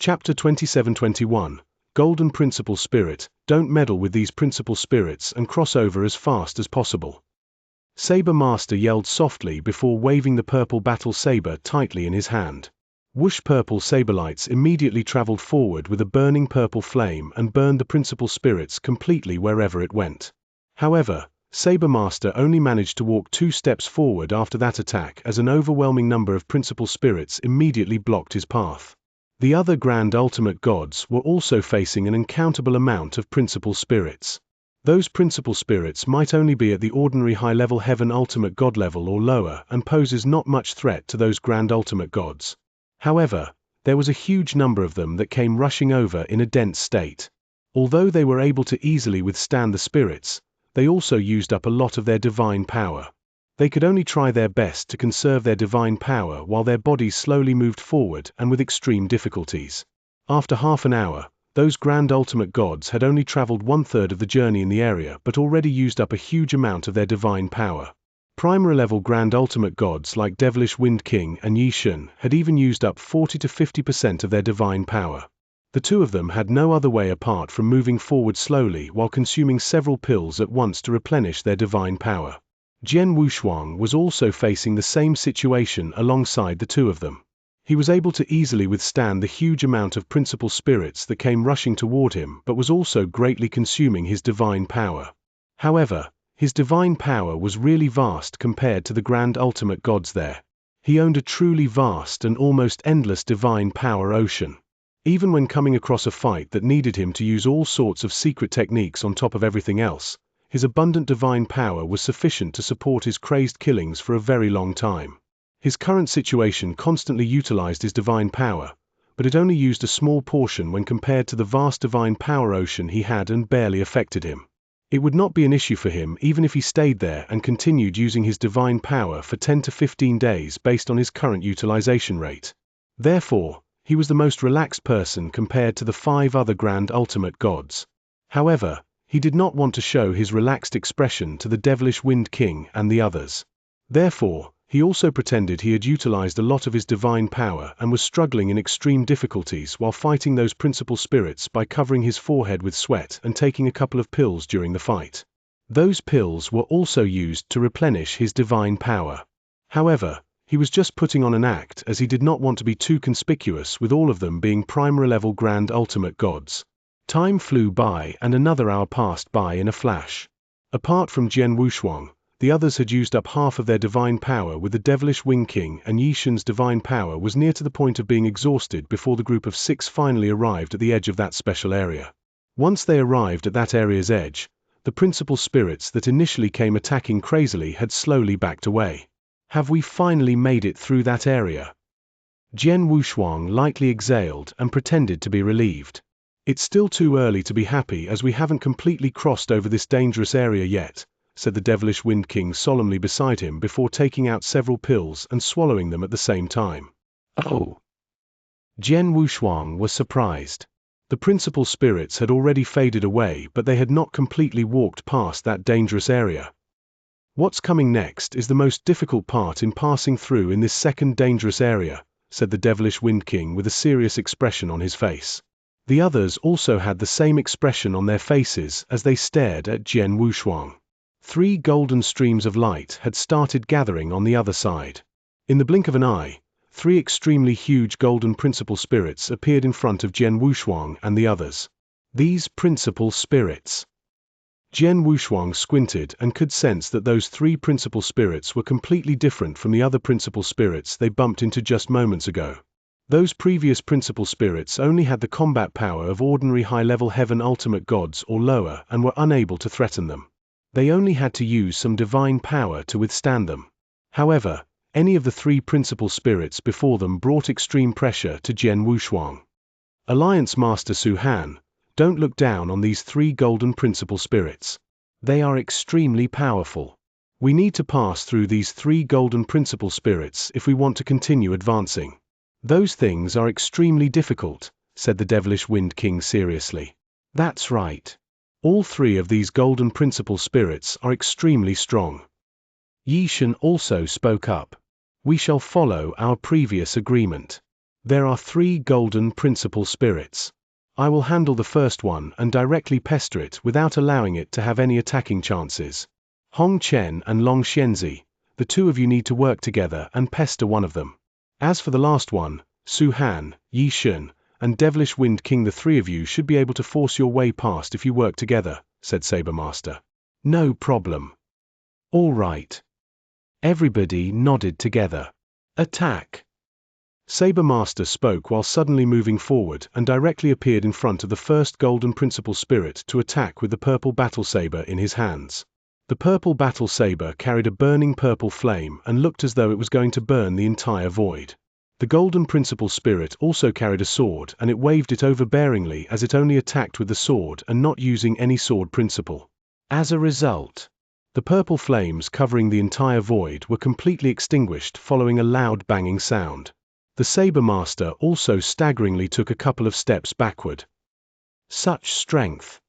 Chapter 27-21, Golden Principal Spirit, don't meddle with these principal spirits and cross over as fast as possible. Saber Master yelled softly before waving the purple battle saber tightly in his hand. Whoosh! Purple saber lights immediately traveled forward with a burning purple flame and burned the principal spirits completely wherever it went. However, Saber Master only managed to walk 2 steps forward after that attack, as an overwhelming number of principal spirits immediately blocked his path. The other Grand Ultimate Gods were also facing an uncountable amount of principal spirits. Those principal spirits might only be at the ordinary high-level Heaven Ultimate God level or lower and poses not much threat to those Grand Ultimate Gods. However, there was a huge number of them that came rushing over in a dense state. Although they were able to easily withstand the spirits, they also used up a lot of their divine power. They could only try their best to conserve their divine power while their bodies slowly moved forward and with extreme difficulties. After half an hour, those Grand Ultimate Gods had only traveled 1/3 of the journey in the area but already used up a huge amount of their divine power. Primary level Grand Ultimate Gods like Devilish Wind King and Xianxia had even used up 40 to 50% of their divine power. The two of them had no other way apart from moving forward slowly while consuming several pills at once to replenish their divine power. Jian Wushuang was also facing the same situation alongside the two of them. He was able to easily withstand the huge amount of principal spirits that came rushing toward him but was also greatly consuming his divine power. However, his divine power was really vast compared to the Grand Ultimate Gods there. He owned a truly vast and almost endless divine power ocean. Even when coming across a fight that needed him to use all sorts of secret techniques on top of everything else, his abundant divine power was sufficient to support his crazed killings for a very long time. His current situation constantly utilized his divine power, but it only used a small portion when compared to the vast divine power ocean he had and barely affected him. It would not be an issue for him even if he stayed there and continued using his divine power for 10 to 15 days based on his current utilization rate. Therefore, he was the most relaxed person compared to the 5 other Grand Ultimate Gods. However, he did not want to show his relaxed expression to the Devilish Wind King and the others. Therefore, he also pretended he had utilized a lot of his divine power and was struggling in extreme difficulties while fighting those principal spirits by covering his forehead with sweat and taking a couple of pills during the fight. Those pills were also used to replenish his divine power. However, he was just putting on an act as he did not want to be too conspicuous with all of them being primary level Grand Ultimate Gods. Time flew by and another hour passed by in a flash. Apart from Jian Wushuang, the others had used up half of their divine power, with the Devilish Wing King and Xianxia's divine power was near to the point of being exhausted before the group of 6 finally arrived at the edge of that special area. Once they arrived at that area's edge, the principal spirits that initially came attacking crazily had slowly backed away. Have we finally made it through that area? Jian Wushuang lightly exhaled and pretended to be relieved. It's still too early to be happy as we haven't completely crossed over this dangerous area yet, said the Devilish Wind King solemnly beside him before taking out several pills and swallowing them at the same time. Oh! Jian Wushuang was surprised. The principal spirits had already faded away, but they had not completely walked past that dangerous area. What's coming next is the most difficult part in passing through in this second dangerous area, said the Devilish Wind King with a serious expression on his face. The others also had the same expression on their faces as they stared at Jian Wushuang. 3 golden streams of light had started gathering on the other side. In the blink of an eye, 3 extremely huge golden principal spirits appeared in front of Jian Wushuang and the others. These principal spirits. Jian Wushuang squinted and could sense that those 3 principal spirits were completely different from the other principal spirits they bumped into just moments ago. Those previous principal spirits only had the combat power of ordinary high-level Heaven Ultimate Gods or lower and were unable to threaten them. They only had to use some divine power to withstand them. However, any of the 3 principal spirits before them brought extreme pressure to Jian Wushuang. Alliance Master Su Han, don't look down on these 3 golden principal spirits. They are extremely powerful. We need to pass through these 3 golden principal spirits if we want to continue advancing. Those things are extremely difficult, said the Devilish Wind King seriously. That's right. All 3 of these golden principal spirits are extremely strong. Xianxia also spoke up. We shall follow our previous agreement. There are 3 golden principal spirits. I will handle the first one and directly pester it without allowing it to have any attacking chances. Hong Chen and Long Xianxia, the 2 of you need to work together and pester one of them. As for the last one, Su Han, Yi Shun, and Devilish Wind King, the 3 of you should be able to force your way past if you work together, said Saber Master. No problem. All right. Everybody nodded together. Attack! Saber Master spoke while suddenly moving forward and directly appeared in front of the first golden principal spirit to attack with the purple battle saber in his hands. The purple battle saber carried a burning purple flame and looked as though it was going to burn the entire void. The golden principal spirit also carried a sword, and it waved it overbearingly as it only attacked with the sword and not using any sword principle. As a result, the purple flames covering the entire void were completely extinguished following a loud banging sound. The Saber Master also staggeringly took a couple of steps backward. Such strength!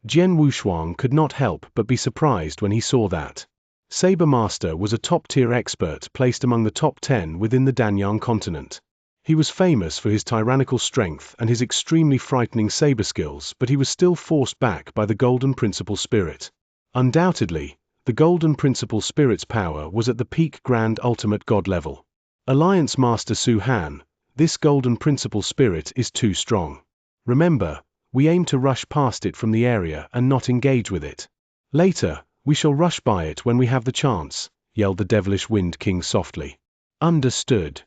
Jian Wushuang could not help but be surprised when he saw that. Saber Master was a top-tier expert placed among the top 10 within the Danyang continent. He was famous for his tyrannical strength and his extremely frightening saber skills, but he was still forced back by the Golden Principal Spirit. Undoubtedly, the Golden Principal Spirit's power was at the peak Grand Ultimate God level. Alliance Master Su Han, this Golden Principal Spirit is too strong. Remember, we aim to rush past it from the area and not engage with it. Later, we shall rush by it when we have the chance, yelled the Devilish Wind King softly. Understood.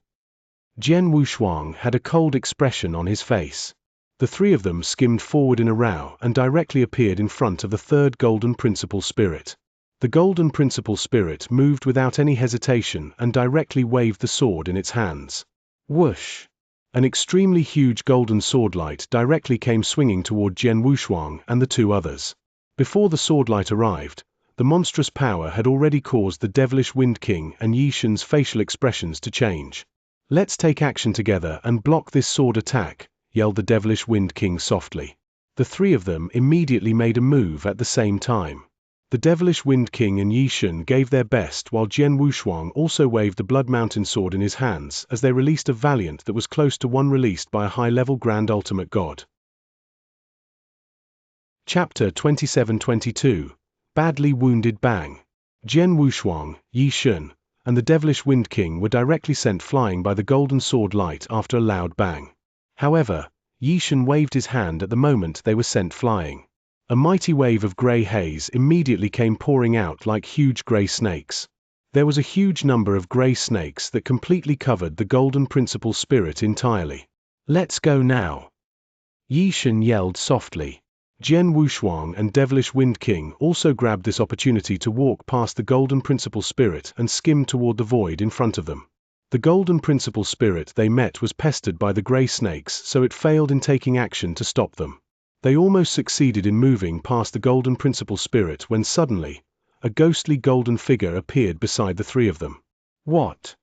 Jian Wushuang had a cold expression on his face. The 3 of them skimmed forward in a row and directly appeared in front of the 3rd Golden Principal Spirit. The Golden Principal Spirit moved without any hesitation and directly waved the sword in its hands. Whoosh! An extremely huge golden swordlight directly came swinging toward Jian Wushuang and the 2 others. Before the swordlight arrived, the monstrous power had already caused the Devilish Wind King and Yi Shun's facial expressions to change. Let's take action together and block this sword attack, yelled the Devilish Wind King softly. The 3 of them immediately made a move at the same time. The Devilish Wind King and Yi Shun gave their best while Jian Wushuang also waved the Blood Mountain sword in his hands as they released a valiant that was close to one released by a high-level Grand Ultimate God. Chapter 27-22 Badly Wounded Bang. Jian Wushuang, Yi Shun, and the Devilish Wind King were directly sent flying by the golden sword light after a loud bang. However, Yi Shun waved his hand at the moment they were sent flying. A mighty wave of grey haze immediately came pouring out like huge grey snakes. There was a huge number of grey snakes that completely covered the Golden Principal Spirit entirely. Let's go now! Yi Shun yelled softly. Jian Wushuang and Devilish Wind King also grabbed this opportunity to walk past the Golden Principal Spirit and skim toward the void in front of them. The Golden Principal Spirit they met was pestered by the grey snakes, so it failed in taking action to stop them. They almost succeeded in moving past the Golden Principal Spirit when suddenly, a ghostly golden figure appeared beside the 3 of them. What?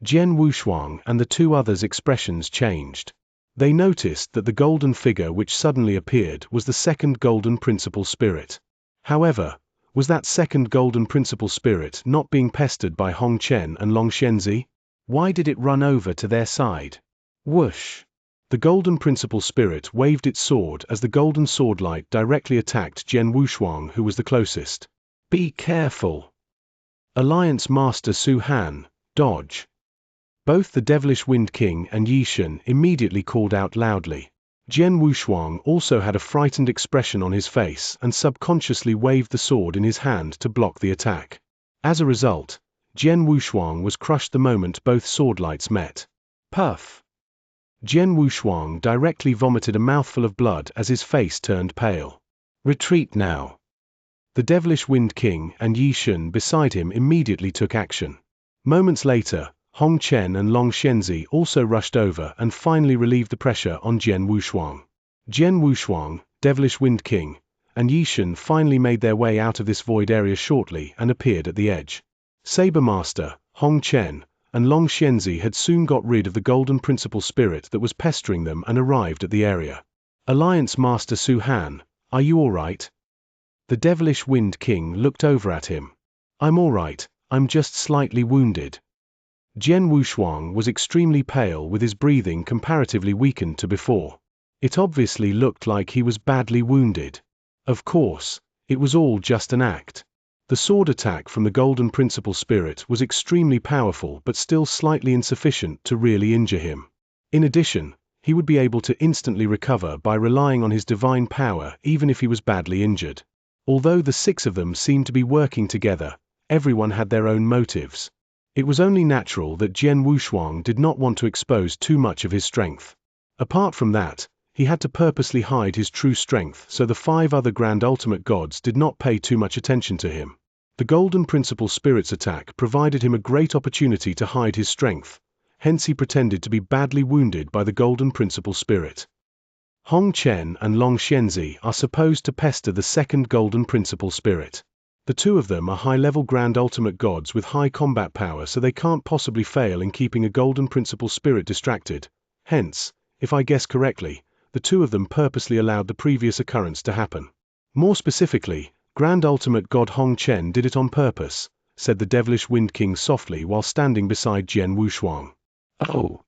Jian Wushuang and the 2 others' expressions changed. They noticed that the golden figure which suddenly appeared was the 2nd Golden Principal Spirit. However, was that 2nd Golden Principal Spirit not being pestered by Hong Chen and Long Xianxia? Why did it run over to their side? Whoosh! The Golden Principal Spirit waved its sword as the golden sword light directly attacked Jian Wushuang, who was the closest. Be careful! Alliance Master Su Han, dodge! Both the Devilish Wind King and Yi Shun immediately called out loudly. Jian Wushuang also had a frightened expression on his face and subconsciously waved the sword in his hand to block the attack. As a result, Jian Wushuang was crushed the moment both sword lights met. Puff! Jian Wushuang directly vomited a mouthful of blood as his face turned pale. Retreat now! The Devilish Wind King and Yi Shun beside him immediately took action. Moments later, Hong Chen and Long Xianxia also rushed over and finally relieved the pressure on Jian Wushuang. Jian Wushuang, Devilish Wind King, and Yi Shun finally made their way out of this void area shortly and appeared at the edge. Saber Master, Hong Chen, and Long Xianxia had soon got rid of the Golden Principal Spirit that was pestering them and arrived at the area. Alliance Master Su Han, are you alright? The Devilish Wind King looked over at him. I'm alright, I'm just slightly wounded. Jian Wushuang was extremely pale, with his breathing comparatively weakened to before. It obviously looked like he was badly wounded. Of course, it was all just an act. The sword attack from the Golden Principle Spirit was extremely powerful, but still slightly insufficient to really injure him. In addition, he would be able to instantly recover by relying on his divine power even if he was badly injured. Although the 6 of them seemed to be working together, everyone had their own motives. It was only natural that Jian Wushuang did not want to expose too much of his strength. Apart from that, he had to purposely hide his true strength so the 5 other Grand Ultimate Gods did not pay too much attention to him. The Golden Principle Spirit's attack provided him a great opportunity to hide his strength, hence he pretended to be badly wounded by the Golden Principle Spirit. Hong Chen and Long Xianxia are supposed to pester the 2nd Golden Principle Spirit. The 2 of them are high-level Grand Ultimate Gods with high combat power, so they can't possibly fail in keeping a Golden Principle Spirit distracted. Hence, if I guess correctly, the 2 of them purposely allowed the previous occurrence to happen. More specifically, Grand Ultimate God Hong Chen did it on purpose, said the Devilish Wind King softly while standing beside Jian Wushuang. Oh!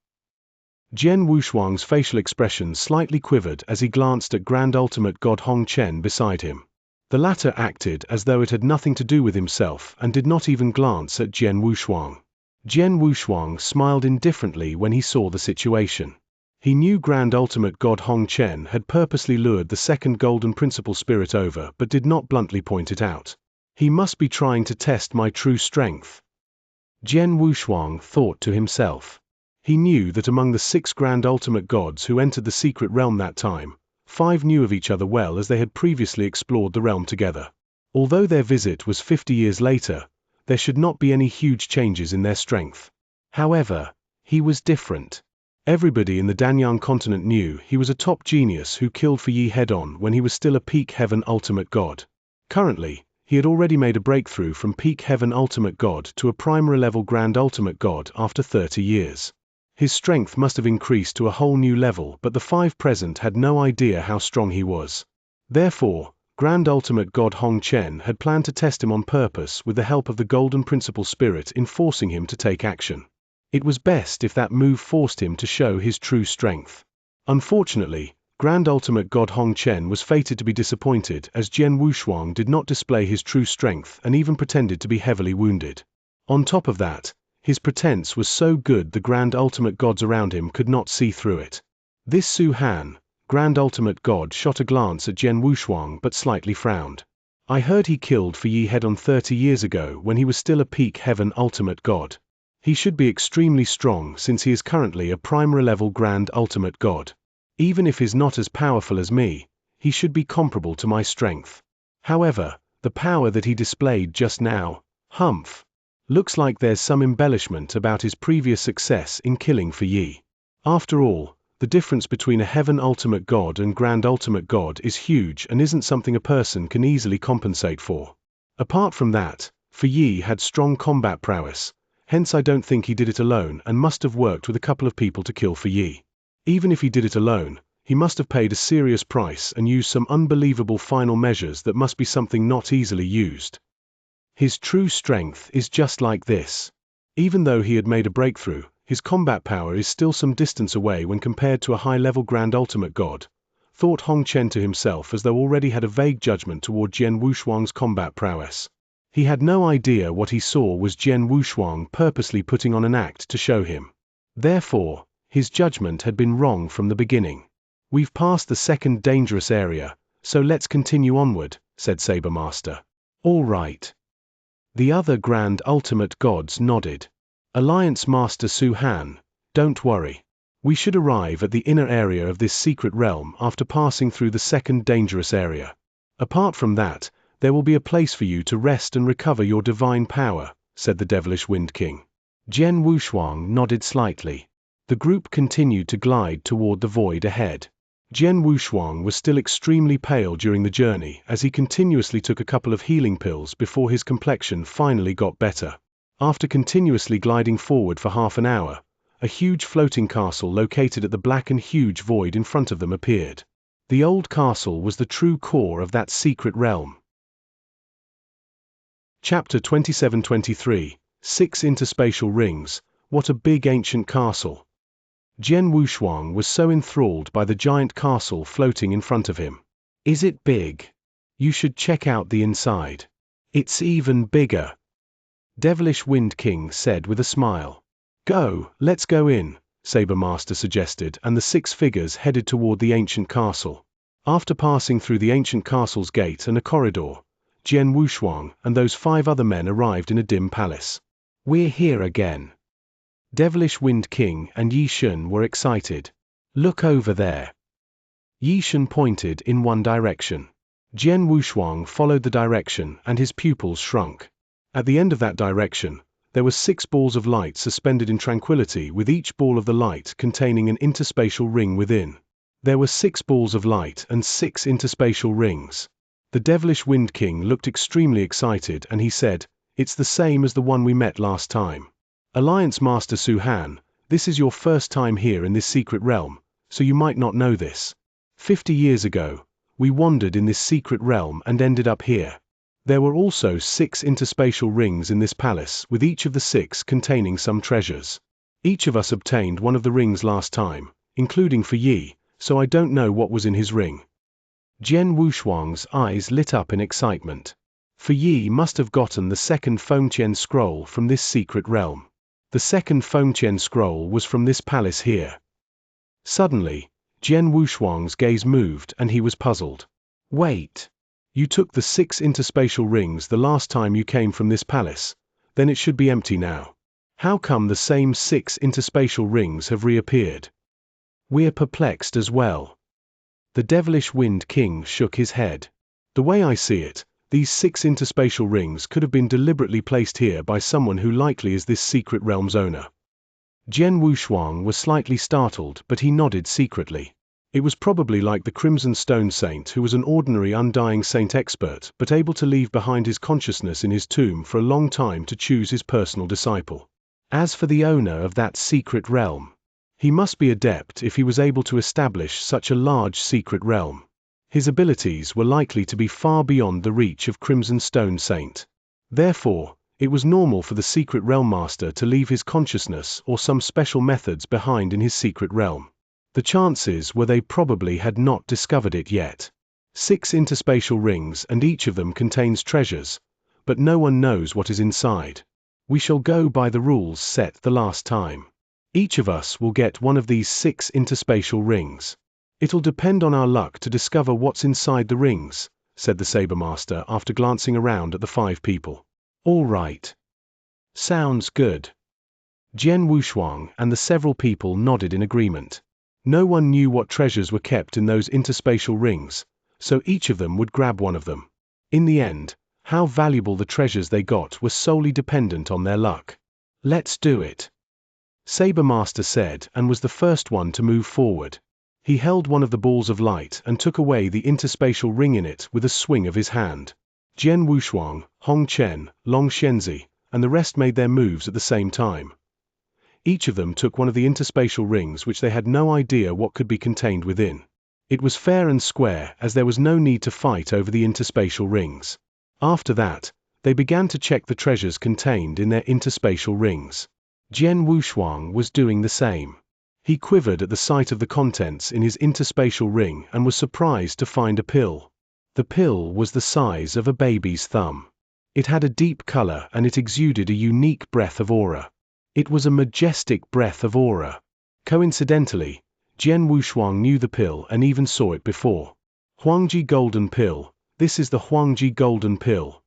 Jian Wushuang's facial expression slightly quivered as he glanced at Grand Ultimate God Hong Chen beside him. The latter acted as though it had nothing to do with himself and did not even glance at Jian Wushuang. Jian Wushuang smiled indifferently when he saw the situation. He knew Grand Ultimate God Hong Chen had purposely lured the 2nd Golden Principle Spirit over but did not bluntly point it out. He must be trying to test my true strength, Jian Wushuang thought to himself. He knew that among the 6 Grand Ultimate Gods who entered the secret realm that time, 5 knew of each other well as they had previously explored the realm together. Although their visit was 50 years later, there should not be any huge changes in their strength. However, he was different. Everybody in the Danyang continent knew he was a top genius who killed Fu Yi head-on when he was still a peak heaven ultimate god. Currently, he had already made a breakthrough from peak heaven ultimate god to a primary level grand ultimate god after 30 years. His strength must have increased to a whole new level, but the 5 present had no idea how strong he was. Therefore, Grand Ultimate God Hong Chen had planned to test him on purpose with the help of the Golden Principle Spirit in forcing him to take action. It was best if that move forced him to show his true strength. Unfortunately, Grand Ultimate God Hong Chen was fated to be disappointed as Jian Wushuang did not display his true strength and even pretended to be heavily wounded. On top of that, his pretense was so good the Grand Ultimate Gods around him could not see through it. This Su Han, Grand Ultimate God, shot a glance at Jian Wushuang but slightly frowned. I heard he killed Fu Yi head-on 30 years ago when he was still a peak heaven ultimate god. He should be extremely strong since he is currently a primary level Grand Ultimate God. Even if he's not as powerful as me, he should be comparable to my strength. However, the power that he displayed just now, humph. Looks like there's some embellishment about his previous success in killing Fu Yi. After all, the difference between a Heaven Ultimate God and Grand Ultimate God is huge and isn't something a person can easily compensate for. Apart from that, Fu Yi had strong combat prowess, hence I don't think he did it alone and must have worked with a couple of people to kill Fu Yi. Even if he did it alone, he must have paid a serious price and used some unbelievable final measures that must be something not easily used. His true strength is just like this. Even though he had made a breakthrough, his combat power is still some distance away when compared to a high-level Grand Ultimate God, thought Hong Chen to himself as though already had a vague judgment toward Jian Wushuang's combat prowess. He had no idea what he saw was Jian Wushuang purposely putting on an act to show him. Therefore, his judgment had been wrong from the beginning. We've passed the 2nd dangerous area, so let's continue onward, said Saber Master. All right. The other Grand Ultimate Gods nodded. Alliance Master Su Han, don't worry. We should arrive at the inner area of this secret realm after passing through the 2nd dangerous area. Apart from that, there will be a place for you to rest and recover your divine power, said the Devilish Wind King. Jian Wushuang nodded slightly. The group continued to glide toward the void ahead. Jian Wushuang was still extremely pale during the journey as he continuously took a couple of healing pills before his complexion finally got better. After continuously gliding forward for half an hour, a huge floating castle located at the black and huge void in front of them appeared. The old castle was the true core of that secret realm. Chapter 27-23, 6 Interspatial Rings, What a big ancient castle! Jian Wushuang was so enthralled by the giant castle floating in front of him. Is it big? You should check out the inside. It's even bigger. Devilish Wind King said with a smile. Go, let's go in, Saber Master suggested, and the 6 figures headed toward the ancient castle. After passing through the ancient castle's gate and a corridor, Jian Wushuang and those 5 other men arrived in a dim palace. We're here again. Devilish Wind King and Yi Shun were excited. Look over there. Yi Shun pointed in one direction. Jian Wushuang followed the direction and his pupils shrunk. At the end of that direction, there were 6 balls of light suspended in tranquility, with each ball of the light containing an interspatial ring within. There were 6 balls of light and 6 interspatial rings. The Devilish Wind King looked extremely excited and he said, "It's the same as the one we met last time. Alliance Master Su Han, this is your first time here in this secret realm, so you might not know this. 50 years ago, we wandered in this secret realm and ended up here. There were also 6 interspatial rings in this palace, with each of the 6 containing some treasures. Each of us obtained one of the rings last time, including for Yi, so I don't know what was in his ring." Jian Wushuang's eyes lit up in excitement. For Yi must have gotten the 2nd Fengqian scroll from this secret realm. The 2nd Fengqian scroll was from this palace here. Suddenly, Jian Wushuang's gaze moved and he was puzzled. Wait. You took the 6 interspatial rings the last time you came from this palace, then it should be empty now. How come the same 6 interspatial rings have reappeared? We're perplexed as well. The Devilish Wind King shook his head. The way I see it, these 6 interspatial rings could have been deliberately placed here by someone who likely is this secret realm's owner. Jian Wushuang was slightly startled, but he nodded secretly. It was probably like the Crimson Stone Saint, who was an ordinary undying saint expert, but able to leave behind his consciousness in his tomb for a long time to choose his personal disciple. As for the owner of that secret realm, he must be adept if he was able to establish such a large secret realm. His abilities were likely to be far beyond the reach of Crimson Stone Saint. Therefore, it was normal for the secret realm master to leave his consciousness or some special methods behind in his secret realm. The chances were they probably had not discovered it yet. 6 interspatial rings, and each of them contains treasures, but no one knows what is inside. We shall go by the rules set the last time. Each of us will get one of these 6 interspatial rings. It'll depend on our luck to discover what's inside the rings, said the Saber Master after glancing around at the 5 people. All right. Sounds good. Jian Wushuang and the several people nodded in agreement. No one knew what treasures were kept in those interspatial rings, so each of them would grab one of them. In the end, how valuable the treasures they got was solely dependent on their luck. Let's do it, Saber Master said, and was the first one to move forward. He held one of the balls of light and took away the interspatial ring in it with a swing of his hand. Jian Wushuang, Hong Chen, Long Xianxia, and the rest made their moves at the same time. Each of them took one of the interspatial rings, which they had no idea what could be contained within. It was fair and square, as there was no need to fight over the interspatial rings. After that, they began to check the treasures contained in their interspatial rings. Jian Wushuang was doing the same. He quivered at the sight of the contents in his interspatial ring and was surprised to find a pill. The pill was the size of a baby's thumb. It had a deep color and it exuded a unique breath of aura. It was a majestic breath of aura. Coincidentally, Jian Wushuang knew the pill and even saw it before. Huangji Golden Pill. This is the Huangji Golden Pill.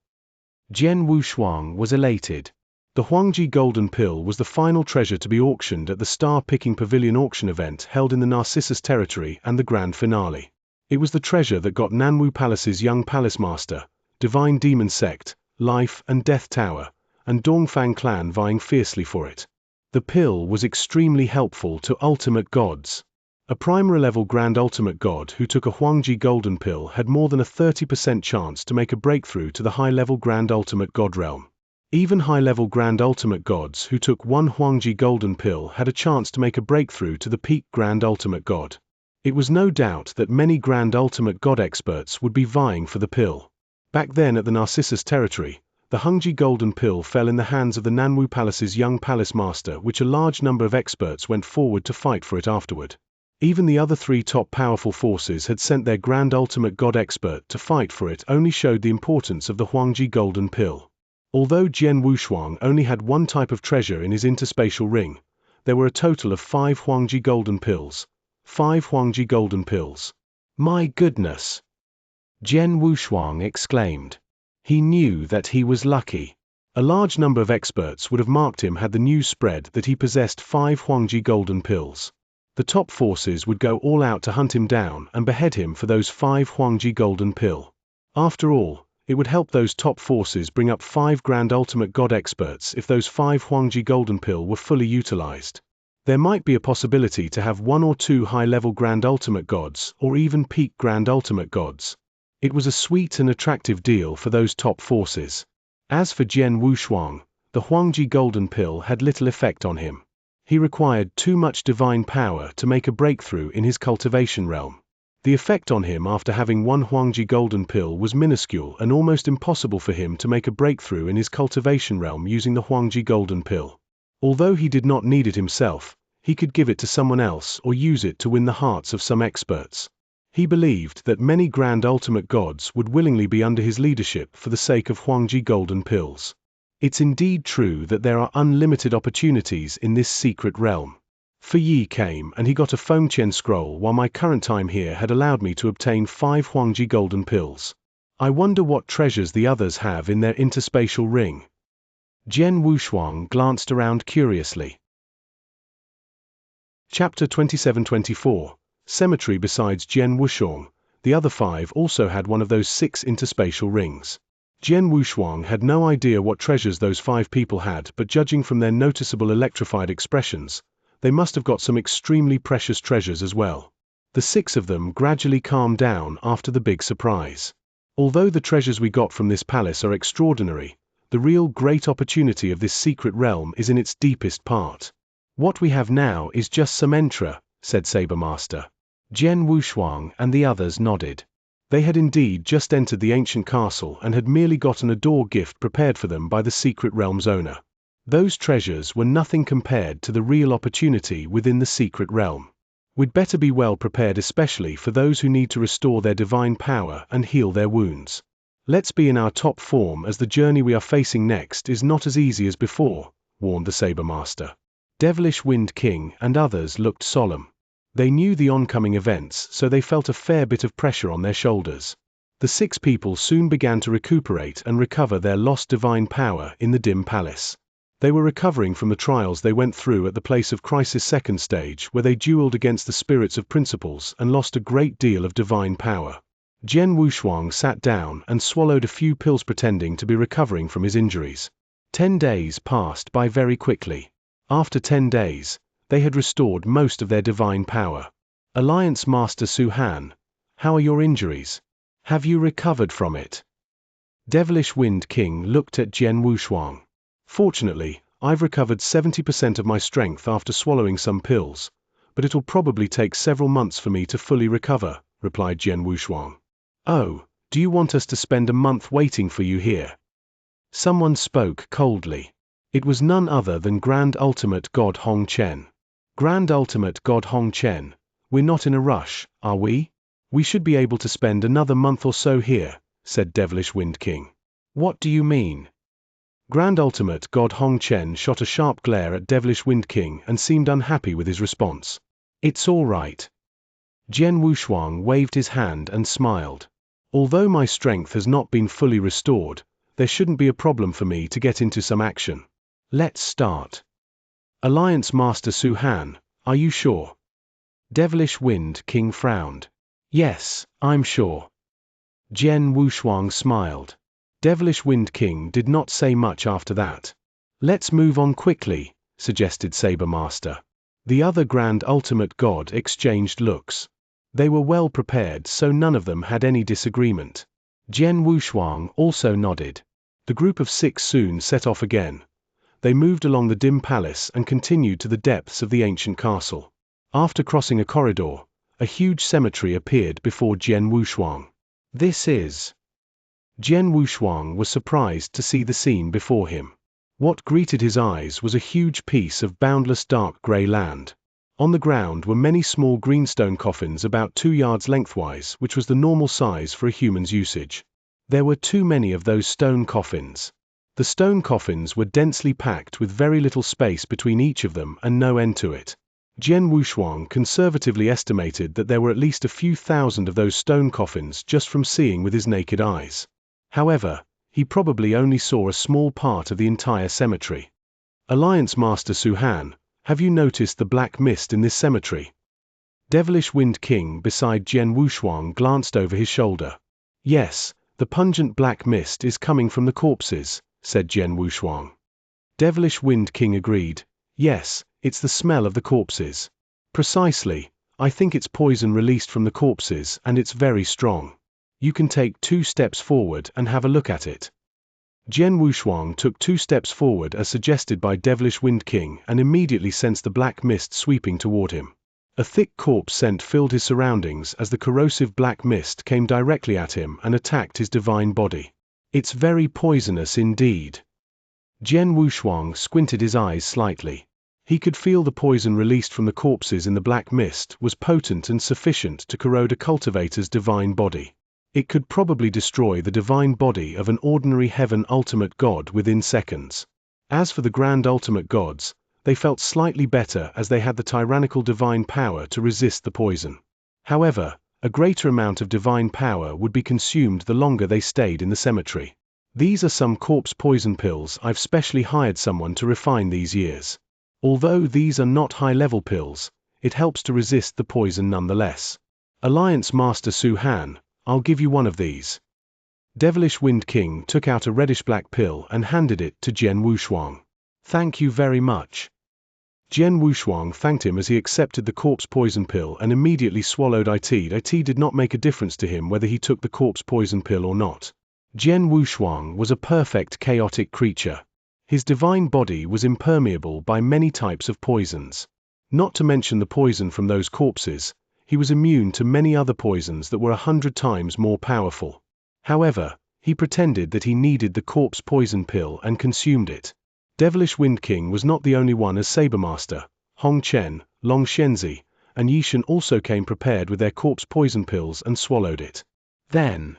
Jian Wushuang was elated. The Huangji Golden Pill was the final treasure to be auctioned at the Star-Picking Pavilion auction event held in the Narcissus territory and the grand finale. It was the treasure that got Nanwu Palace's young palace master, Divine Demon Sect, Life and Death Tower, and Dongfang clan vying fiercely for it. The pill was extremely helpful to ultimate gods. A primary-level Grand Ultimate God who took a Huangji Golden Pill had more than a 30% chance to make a breakthrough to the high-level Grand Ultimate God realm. Even high-level Grand Ultimate Gods who took one Huangji Golden Pill had a chance to make a breakthrough to the peak Grand Ultimate God. It was no doubt that many Grand Ultimate God experts would be vying for the pill. Back then at the Narcissus territory, The Hungji golden pill fell in the hands of the Nanwu Palace's young palace master, which a large number of experts went forward to fight for it afterward. Even the other three top powerful forces had sent their grand ultimate god expert to fight for it, only showed the importance of the Huangji golden pill. Although Jian Wushuang only had one type of treasure in his interspatial ring, there were a total of 5 Huangji golden pills. 5 Huangji golden pills. My goodness! Jian Wushuang exclaimed. He knew that he was lucky. A large number of experts would have marked him had the news spread that he possessed 5 Huangji golden pills. The top forces would go all out to hunt him down and behead him for those 5 Huangji golden pill. After all, it would help those top forces bring up 5 grand ultimate god experts if those 5 Huangji golden pill were fully utilized. There might be a possibility to have 1 or 2 high-level grand ultimate gods, or even peak grand ultimate gods. It was a sweet and attractive deal for those top forces. As for Jian Wushuang, the Huangji golden pill had little effect on him. He required too much divine power to make a breakthrough in his cultivation realm. The effect on him after having 1 Huangji golden pill was minuscule and almost impossible for him to make a breakthrough in his cultivation realm using the Huangji golden pill. Although he did not need it himself, he could give it to someone else or use it to win the hearts of some experts. He believed that many grand ultimate gods would willingly be under his leadership for the sake of Huangji golden pills. It's indeed true that there are unlimited opportunities in this secret realm. Fu Yi came and he got a Fengqian scroll, while my current time here had allowed me to obtain 5 Huangji golden pills. I wonder what treasures the others have in their interspatial ring. Jian Wushuang glanced around curiously. Chapter 27-24. Cemetery. Besides Jian Wushuang, the other 5 also had one of those 6 interspatial rings. Jian Wushuang had no idea what treasures those 5 people had, but judging from their noticeable electrified expressions, they must have got some extremely precious treasures as well. The 6 of them gradually calmed down after the big surprise. Although the treasures we got from this palace are extraordinary, the real great opportunity of this secret realm is in its deepest part. What we have now is just some entra, said Saber Master. Jian Wushuang and the others nodded. They had indeed just entered the ancient castle and had merely gotten a door gift prepared for them by the secret realm's owner. Those treasures were nothing compared to the real opportunity within the secret realm. We'd better be well prepared, especially for those who need to restore their divine power and heal their wounds. Let's be in our top form, as the journey we are facing next is not as easy as before, warned the Saber Master. Devilish Wind King and others looked solemn. They knew the oncoming events, so they felt a fair bit of pressure on their shoulders. The 6 people soon began to recuperate and recover their lost divine power in the dim palace. They were recovering from the trials they went through at the place of crisis second stage, where they dueled against the spirits of principles and lost a great deal of divine power. Jian Wushuang sat down and swallowed a few pills, pretending to be recovering from his injuries. 10 days passed by very quickly. After 10 days, they had restored most of their divine power. Alliance Master Su Han, how are your injuries? Have you recovered from it? Devilish Wind King looked at Jian Wushuang. Fortunately, I've recovered 70% of my strength after swallowing some pills, but it'll probably take several months for me to fully recover, replied Jian Wushuang. Oh, do you want us to spend a month waiting for you here? Someone spoke coldly. It was none other than Grand Ultimate God Hong Chen. Grand Ultimate God Hong Chen, we're not in a rush, are we? We should be able to spend another month or so here, said Devilish Wind King. What do you mean? Grand Ultimate God Hong Chen shot a sharp glare at Devilish Wind King and seemed unhappy with his response. It's all right. Jian Wushuang waved his hand and smiled. Although my strength has not been fully restored, there shouldn't be a problem for me to get into some action. Let's start. Alliance Master Su Han, are you sure? Devilish Wind King frowned. Yes, I'm sure. Jian Wushuang smiled. Devilish Wind King did not say much after that. Let's move on quickly, suggested Saber Master. The other Grand Ultimate God exchanged looks. They were well prepared, so none of them had any disagreement. Jian Wushuang also nodded. The group of 6 soon set off again. They moved along the dim palace and continued to the depths of the ancient castle. After crossing a corridor, a huge cemetery appeared before Jian Wushuang. This is Jian Wushuang was surprised to see the scene before him. What greeted his eyes was a huge piece of boundless dark grey land. On the ground were many small greenstone coffins about 2 yards lengthwise, which was the normal size for a human's usage. There were too many of those stone coffins. The stone coffins were densely packed with very little space between each of them and no end to it. Jian Wushuang conservatively estimated that there were at least a few thousand of those stone coffins just from seeing with his naked eyes. However, he probably only saw a small part of the entire cemetery. Alliance Master Su-Han, have you noticed the black mist in this cemetery? Devilish Wind King beside Jian Wushuang glanced over his shoulder. Yes, the pungent black mist is coming from the corpses, said Jian Wushuang. Devilish Wind King agreed. Yes, it's the smell of the corpses. Precisely, I think it's poison released from the corpses and it's very strong. You can take 2 steps forward and have a look at it. Jian Wushuang took 2 steps forward as suggested by Devilish Wind King and immediately sensed the black mist sweeping toward him. A thick corpse scent filled his surroundings as the corrosive black mist came directly at him and attacked his divine body. It's very poisonous indeed. Jian Wushuang squinted his eyes slightly. He could feel the poison released from the corpses in the black mist was potent and sufficient to corrode a cultivator's divine body. It could probably destroy the divine body of an ordinary heaven ultimate god within seconds. As for the grand ultimate gods, they felt slightly better as they had the tyrannical divine power to resist the poison. However, a greater amount of divine power would be consumed the longer they stayed in the cemetery. These are some corpse poison pills I've specially hired someone to refine these years. Although these are not high-level pills, it helps to resist the poison nonetheless. Alliance Master Su-Han, I'll give you one of these. Devilish Wind King took out a reddish-black pill and handed it to Jian Wushuang. Thank you very much. Jian Wushuang thanked him as he accepted the corpse poison pill and immediately swallowed it. It did not make a difference to him whether he took the corpse poison pill or not. Jian Wushuang was a perfect chaotic creature. His divine body was impermeable by many types of poisons. Not to mention the poison from those corpses, he was immune to many other poisons that were 100 times more powerful. However, he pretended that he needed the corpse poison pill and consumed it. Devilish Wind King was not the only one as Sabermaster. Hong Chen, Long Shenzi, and Yishan also came prepared with their corpse poison pills and swallowed it. Then,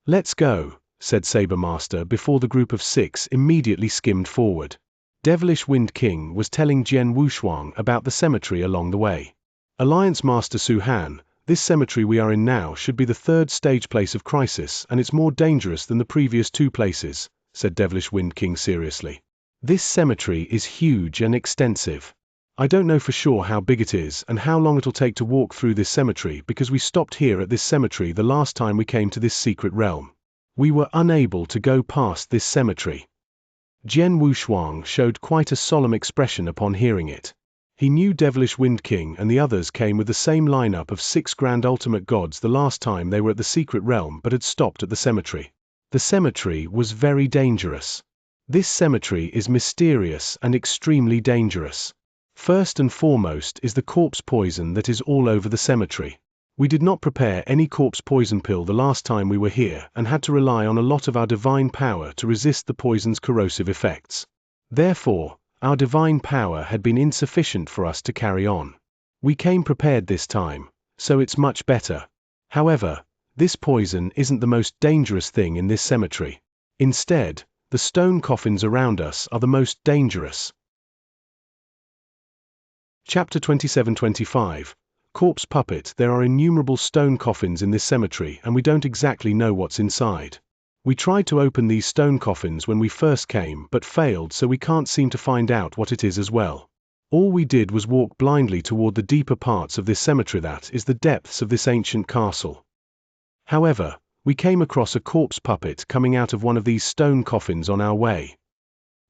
let's go, said Sabermaster before the group of 6 immediately skimmed forward. Devilish Wind King was telling Jian Wushuang about the cemetery along the way. Alliance Master Su-Han, this cemetery we are in now should be the 3rd stage place of crisis and it's more dangerous than the previous 2 places, said Devilish Wind King seriously. This cemetery is huge and extensive. I don't know for sure how big it is and how long it'll take to walk through this cemetery because we stopped here at this cemetery the last time we came to this secret realm. We were unable to go past this cemetery. Jian Wushuang showed quite a solemn expression upon hearing it. He knew Devilish Wind King and the others came with the same lineup of 6 grand ultimate gods the last time they were at the secret realm but had stopped at the cemetery. The cemetery was very dangerous. This cemetery is mysterious and extremely dangerous. First and foremost is the corpse poison that is all over the cemetery. We did not prepare any corpse poison pill the last time we were here and had to rely on a lot of our divine power to resist the poison's corrosive effects. Therefore, our divine power had been insufficient for us to carry on. We came prepared this time, so it's much better. However, this poison isn't the most dangerous thing in this cemetery. Instead, the stone coffins around us are the most dangerous. Chapter 27-25. Corpse Puppet. There are innumerable stone coffins in this cemetery and we don't exactly know what's inside. We tried to open these stone coffins when we first came but failed, so we can't seem to find out what it is as well. All we did was walk blindly toward the deeper parts of this cemetery, that is the depths of this ancient castle. However, we came across a corpse puppet coming out of one of these stone coffins on our way.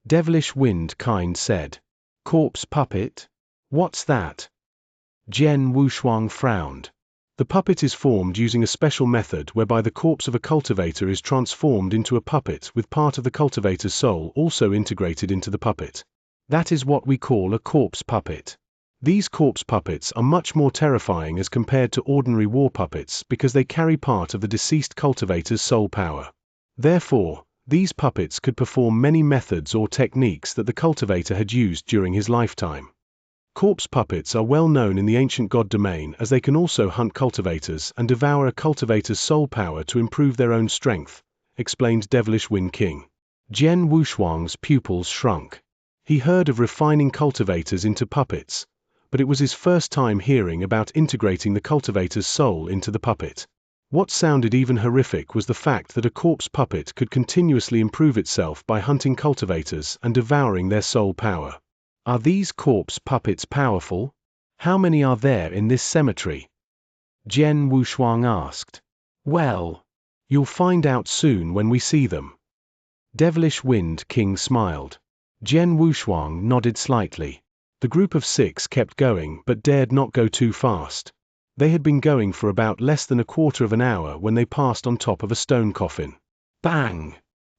Devilish Wind Kind said, "Corpse puppet? What's that?" Jian Wushuang frowned. The puppet is formed using a special method whereby the corpse of a cultivator is transformed into a puppet with part of the cultivator's soul also integrated into the puppet. That is what we call a corpse puppet. These corpse puppets are much more terrifying as compared to ordinary war puppets because they carry part of the deceased cultivator's soul power. Therefore, these puppets could perform many methods or techniques that the cultivator had used during his lifetime. Corpse puppets are well known in the ancient god domain, as they can also hunt cultivators and devour a cultivator's soul power to improve their own strength, explained Devilish Wind King. Jian Wushuang's pupils shrunk. He heard of refining cultivators into puppets, but it was his first time hearing about integrating the cultivator's soul into the puppet. What sounded even horrific was the fact that a corpse puppet could continuously improve itself by hunting cultivators and devouring their soul power. Are these corpse puppets powerful? How many are there in this cemetery? Jian Wushuang asked. Well, you'll find out soon when we see them. Devilish Wind King smiled. Jian Wushuang nodded slightly. The group of 6 kept going but dared not go too fast. They had been going for about less than a quarter of an hour when they passed on top of a stone coffin. Bang!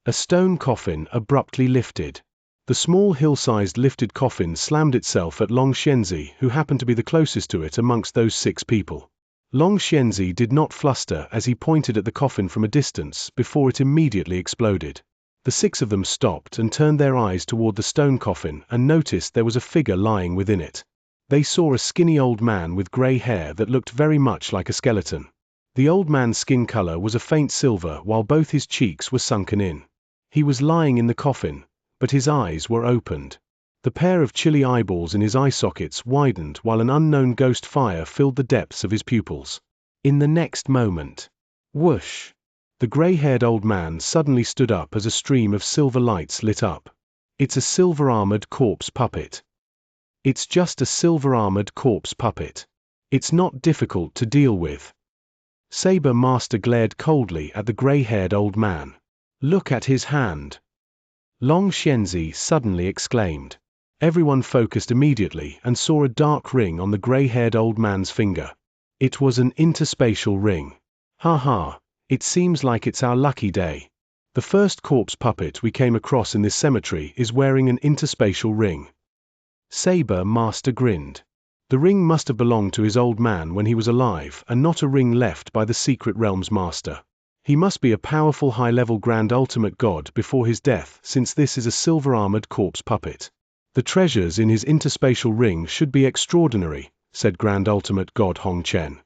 A stone coffin abruptly lifted. The small hill-sized lifted coffin slammed itself at Long Xianxia, who happened to be the closest to it amongst those 6 people. Long Xianxia did not fluster as he pointed at the coffin from a distance before it immediately exploded. The 6 of them stopped and turned their eyes toward the stone coffin and noticed there was a figure lying within it. They saw a skinny old man with grey hair that looked very much like a skeleton. The old man's skin color was a faint silver while both his cheeks were sunken in. He was lying in the coffin, but his eyes were opened. The pair of chilly eyeballs in his eye sockets widened while an unknown ghost fire filled the depths of his pupils. In the next moment, whoosh! The grey-haired old man suddenly stood up as a stream of silver lights lit up. It's a silver-armored corpse puppet. It's just a silver-armored corpse puppet. It's not difficult to deal with. Saber Master glared coldly at the grey-haired old man. Look at his hand. Long Xianxia suddenly exclaimed. Everyone focused immediately and saw a dark ring on the grey-haired old man's finger. It was an interspatial ring. Ha ha, it seems like it's our lucky day. The first corpse puppet we came across in this cemetery is wearing an interspatial ring. Saber Master grinned. The ring must have belonged to his old man when he was alive and not a ring left by the Secret Realms Master. He must be a powerful high-level Grand Ultimate God before his death, since this is a silver-armored corpse puppet. The treasures in his interspatial ring should be extraordinary, said Grand Ultimate God Hong Chen.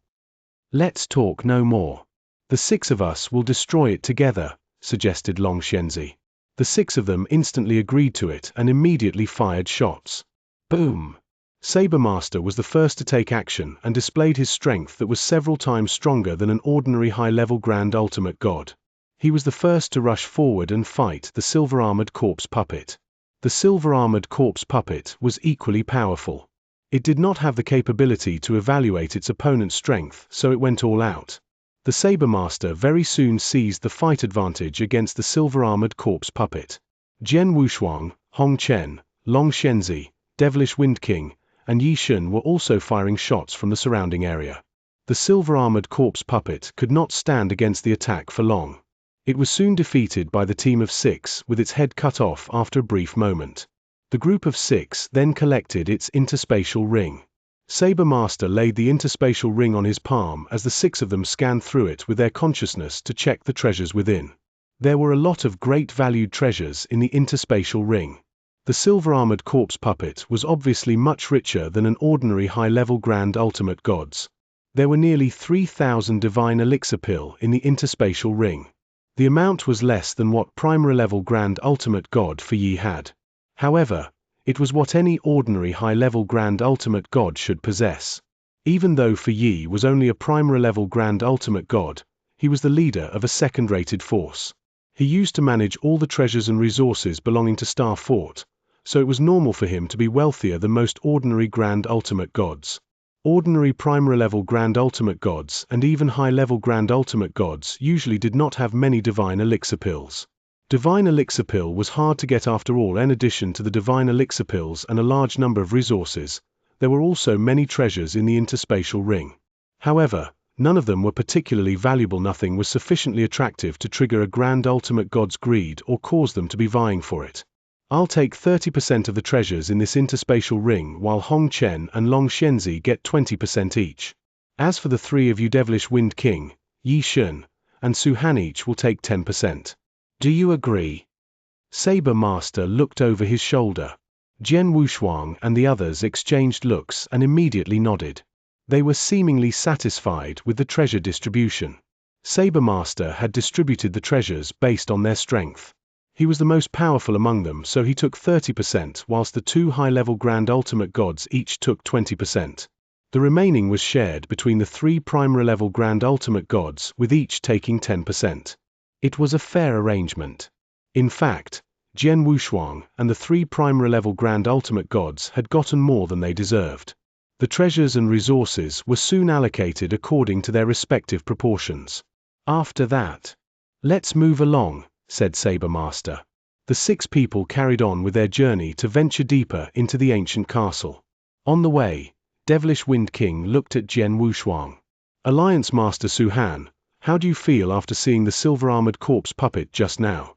Let's talk no more. The 6 of us will destroy it together, suggested Long Xianxia. The 6 of them instantly agreed to it and immediately fired shots. Boom! Saber Master was the first to take action and displayed his strength that was several times stronger than an ordinary high-level Grand Ultimate God. He was the first to rush forward and fight the silver-armored corpse puppet. The silver-armored corpse puppet was equally powerful. It did not have the capability to evaluate its opponent's strength, so it went all out. The Saber Master very soon seized the fight advantage against the silver-armored corpse puppet. Jian Wushuang, Hong Chen, Long Xianxia, Devilish Wind King, and Yi Shun were also firing shots from the surrounding area. The silver-armored corpse puppet could not stand against the attack for long. It was soon defeated by the team of 6 with its head cut off after a brief moment. The group of 6 then collected its interspatial ring. Saber Master laid the interspatial ring on his palm as the 6 of them scanned through it with their consciousness to check the treasures within. There were a lot of great valued treasures in the interspatial ring. The silver-armored corpse puppet was obviously much richer than an ordinary high-level Grand Ultimate Gods. There were nearly 3,000 divine elixir pill in the interspatial ring. The amount was less than what primary-level Grand Ultimate God for Yi had. However, it was what any ordinary high-level Grand Ultimate God should possess. Even though for Yi was only a primary-level Grand Ultimate God, he was the leader of a second-rated force. He used to manage all the treasures and resources belonging to Star Fort, so it was normal for him to be wealthier than most ordinary Grand Ultimate Gods. Ordinary primary-level Grand Ultimate Gods and even high-level Grand Ultimate Gods usually did not have many divine elixir pills. Divine elixir pill was hard to get after all. In addition to the divine elixir pills and a large number of resources, there were also many treasures in the interspatial ring. However, none of them were particularly valuable. Nothing was sufficiently attractive to trigger a Grand Ultimate God's greed or cause them to be vying for it. I'll take 30% of the treasures in this interspatial ring while Hong Chen and Long Xianxia get 20% each. As for the 3 of you, Devilish Wind King, Yi Shun, and Su Han each will take 10%. Do you agree? Saber Master looked over his shoulder. Jian Wushuang and the others exchanged looks and immediately nodded. They were seemingly satisfied with the treasure distribution. Saber Master had distributed the treasures based on their strength. He was the most powerful among them, so he took 30%, whilst the two high-level Grand Ultimate Gods each took 20%. The remaining was shared between the three primary-level Grand Ultimate Gods, with each taking 10%. It was a fair arrangement. In fact, Jian Wushuang and the three primary-level Grand Ultimate Gods had gotten more than they deserved. The treasures and resources were soon allocated according to their respective proportions. After that, "Let's move along," said Saber Master. The 6 people carried on with their journey to venture deeper into the ancient castle. On the way, Devilish Wind King looked at Jian Wushuang. "Alliance Master Suhan, how do you feel after seeing the silver-armored corpse puppet just now?"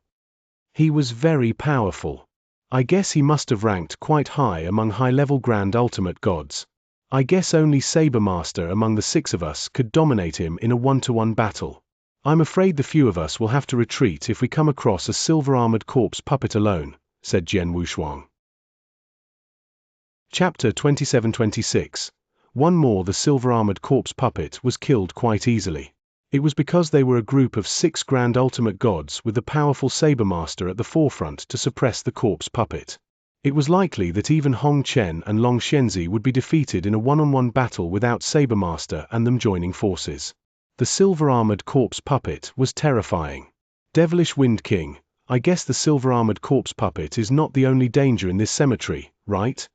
"He was very powerful. I guess he must have ranked quite high among high-level Grand Ultimate Gods. I guess only Saber Master among the 6 of us could dominate him in a one-to-one battle. I'm afraid the few of us will have to retreat if we come across a silver-armored corpse puppet alone," said Jian Wushuang. Chapter 27-26. One more. The silver-armored corpse puppet was killed quite easily. It was because they were a group of 6 Grand Ultimate Gods with the powerful Saber Master at the forefront to suppress the corpse puppet. It was likely that even Hong Chen and Long Xianxia would be defeated in a one-on-one battle without Saber Master and them joining forces. The silver-armored corpse puppet was terrifying. "Devilish Wind King, I guess the silver-armored corpse puppet is not the only danger in this cemetery, right?"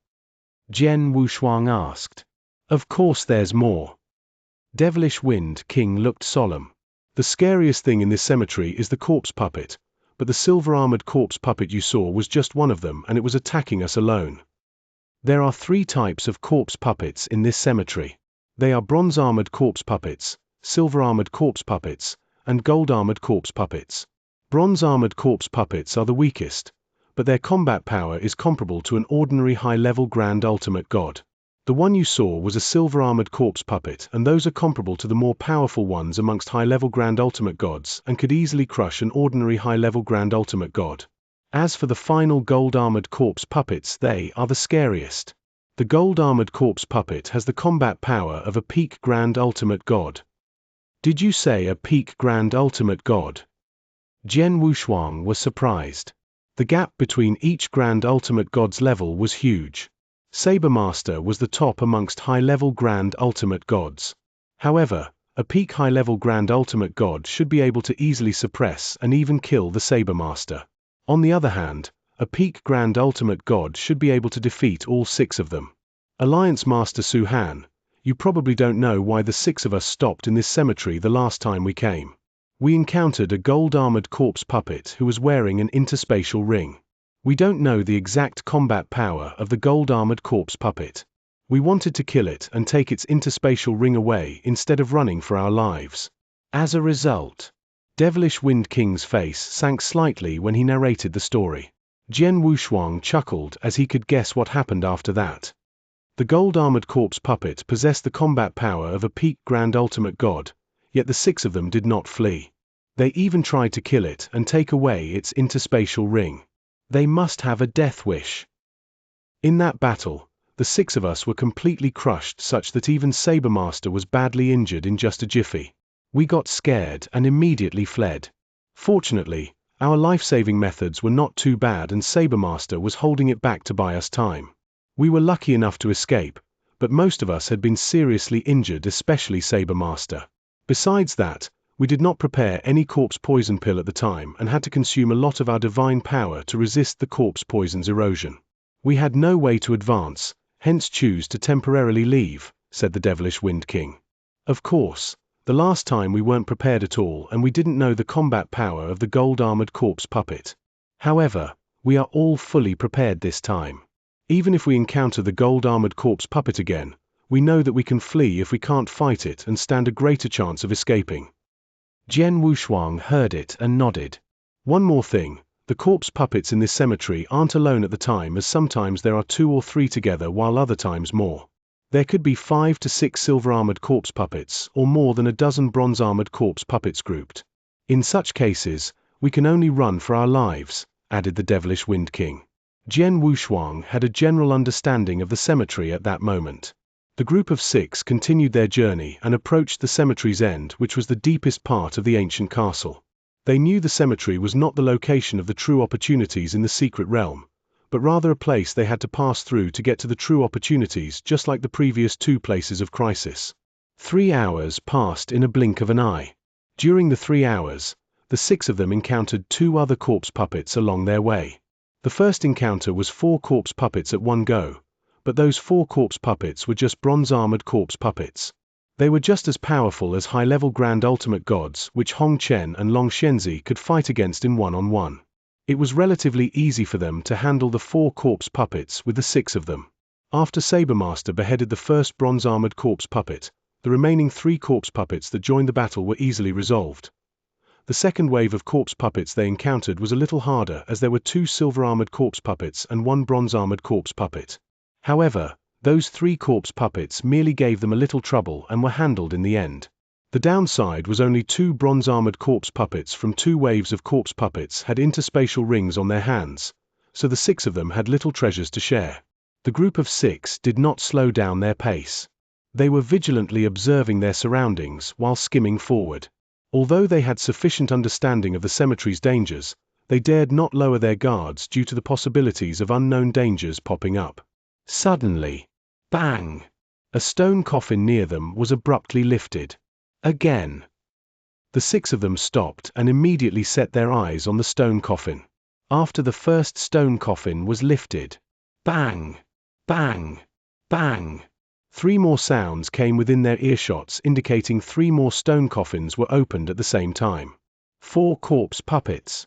Jian Wushuang asked. "Of course there's more." Devilish Wind King looked solemn. "The scariest thing in this cemetery is the corpse puppet, but the silver-armored corpse puppet you saw was just one of them, and it was attacking us alone. There are 3 types of corpse puppets in this cemetery. They are bronze-armored corpse puppets, silver-armored corpse puppets, and gold-armored corpse puppets. Bronze-armored corpse puppets are the weakest, but their combat power is comparable to an ordinary high-level Grand Ultimate God. The one you saw was a silver-armored corpse puppet, and those are comparable to the more powerful ones amongst high-level Grand Ultimate Gods and could easily crush an ordinary high-level Grand Ultimate God. As for the final gold-armored corpse puppets, they are the scariest. The gold-armored corpse puppet has the combat power of a peak Grand Ultimate God." "Did you say a peak Grand Ultimate God?" Jian Wushuang was surprised. The gap between each Grand Ultimate God's level was huge. Saber Master was the top amongst high-level Grand Ultimate Gods. However, a peak high-level Grand Ultimate God should be able to easily suppress and even kill the Saber Master. On the other hand, a peak Grand Ultimate God should be able to defeat all 6 of them. "Alliance Master Suhan, you probably don't know why the 6 of us stopped in this cemetery the last time we came. We encountered a gold-armored corpse puppet who was wearing an interspatial ring. We don't know the exact combat power of the gold-armored corpse puppet. We wanted to kill it and take its interspatial ring away instead of running for our lives. As a result..." Devilish Wind King's face sank slightly when he narrated the story. Jian Wushuang chuckled as he could guess what happened after that. The gold-armored corpse puppet possessed the combat power of a peak Grand Ultimate God, yet the 6 of them did not flee. They even tried to kill it and take away its interspatial ring. They must have a death wish. In that battle, the 6 of us were completely crushed such that even Saber Master was badly injured in just a jiffy. We got scared and immediately fled. Fortunately, our life-saving methods were not too bad and Saber Master was holding it back to buy us time. We were lucky enough to escape, but most of us had been seriously injured, especially Saber Master. Besides that, we did not prepare any corpse poison pill at the time and had to consume a lot of our divine power to resist the corpse poison's erosion. We had no way to advance, hence choose to temporarily leave," said the Devilish Wind King. "Of course, the last time we weren't prepared at all and we didn't know the combat power of the gold-armored corpse puppet. However, we are all fully prepared this time. Even if we encounter the gold-armored corpse puppet again, we know that we can flee if we can't fight it and stand a greater chance of escaping." Jian Wushuang heard it and nodded. "One more thing, the corpse puppets in this cemetery aren't alone at the time, as sometimes there are 2 or 3 together while other times more. There could be 5 to 6 silver-armored corpse puppets or more than a dozen bronze-armored corpse puppets grouped. In such cases, we can only run for our lives," added the devilish Wind King. Jian Wushuang had a general understanding of the cemetery at that moment. The group of 6 continued their journey and approached the cemetery's end, which was the deepest part of the ancient castle. They knew the cemetery was not the location of the true opportunities in the secret realm, but rather a place they had to pass through to get to the true opportunities, just like the previous 2 places of crisis. 3 hours passed in a blink of an eye. During the 3 hours, the 6 of them encountered 2 other corpse puppets along their way. The first encounter was 4 corpse puppets at one go, but those 4 corpse puppets were just bronze-armored corpse puppets. They were just as powerful as high-level Grand Ultimate Gods, which Hong Chen and Long Xianxia could fight against in one-on-one. It was relatively easy for them to handle the 4 corpse puppets with the 6 of them. After Sabermaster beheaded the first bronze-armored corpse puppet, the remaining 3 corpse puppets that joined the battle were easily resolved. The second wave of corpse puppets they encountered was a little harder, as there were 2 silver-armored corpse puppets and 1 bronze-armored corpse puppet. However, those 3 corpse puppets merely gave them a little trouble and were handled in the end. The downside was only 2 bronze-armored corpse puppets from 2 waves of corpse puppets had interspatial rings on their hands, so the 6 of them had little treasures to share. The group of 6 did not slow down their pace. They were vigilantly observing their surroundings while skimming forward. Although they had sufficient understanding of the cemetery's dangers, they dared not lower their guards due to the possibilities of unknown dangers popping up. Suddenly, bang! A stone coffin near them was abruptly lifted. Again. The 6 of them stopped and immediately set their eyes on the stone coffin. After the first stone coffin was lifted, bang! Bang! Bang! 3 more sounds came within their earshots, indicating 3 more stone coffins were opened at the same time. 4 corpse puppets.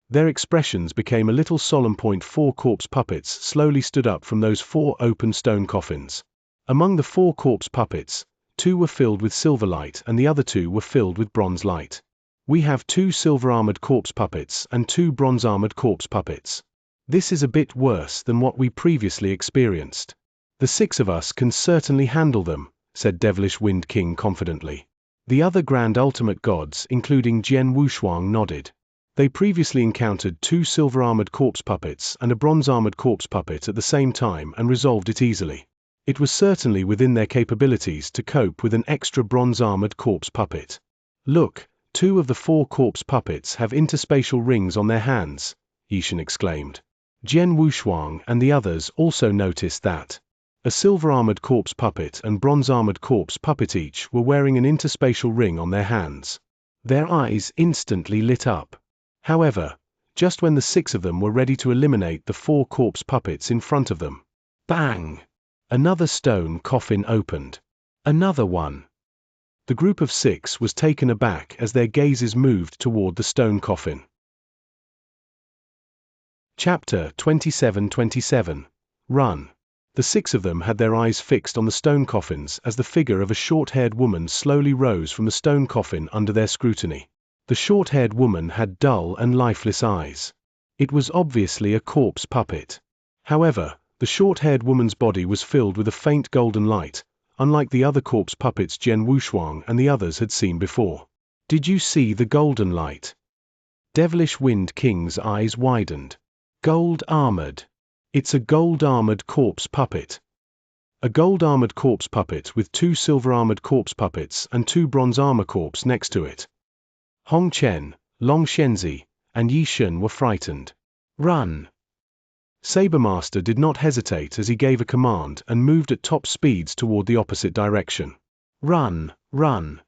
Their expressions became a little solemn. 4 corpse puppets slowly stood up from those 4 open stone coffins. Among the 4 corpse puppets, 2 were filled with silver light and the other 2 were filled with bronze light. We have 2 silver-armored corpse puppets and 2 bronze-armored corpse puppets. This is a bit worse than what we previously experienced. The 6 of us can certainly handle them, said Devilish Wind King confidently. The other Grand Ultimate Gods, including Jian Wushuang, nodded. They previously encountered 2 silver-armored corpse puppets and a bronze-armored corpse puppet at the same time and resolved it easily. It was certainly within their capabilities to cope with an extra bronze-armored corpse puppet. Look, 2 of the 4 corpse puppets have interspatial rings on their hands, Yishan exclaimed. Jian Wushuang and the others also noticed that. A silver-armored corpse puppet and bronze-armored corpse puppet each were wearing an interspatial ring on their hands. Their eyes instantly lit up. However, just when the 6 of them were ready to eliminate the 4 corpse puppets in front of them, bang! Another stone coffin opened. Another one. The group of 6 was taken aback as their gazes moved toward the stone coffin. Chapter 27:27. Run. The 6 of them had their eyes fixed on the stone coffins as the figure of a short-haired woman slowly rose from the stone coffin under their scrutiny. The short-haired woman had dull and lifeless eyes. It was obviously a corpse puppet. However, the short-haired woman's body was filled with a faint golden light, unlike the other corpse puppets Jian Wushuang and the others had seen before. Did you see the golden light? Devilish Wind King's eyes widened. Gold-armored. It's a gold-armored corpse puppet. A gold-armored corpse puppet with 2 silver-armored corpse puppets and 2 bronze armor corpse next to it. Hong Chen, Long Xianxia, and Yishan were frightened. Run! Sabermaster did not hesitate as he gave a command and moved at top speeds toward the opposite direction. Run, run!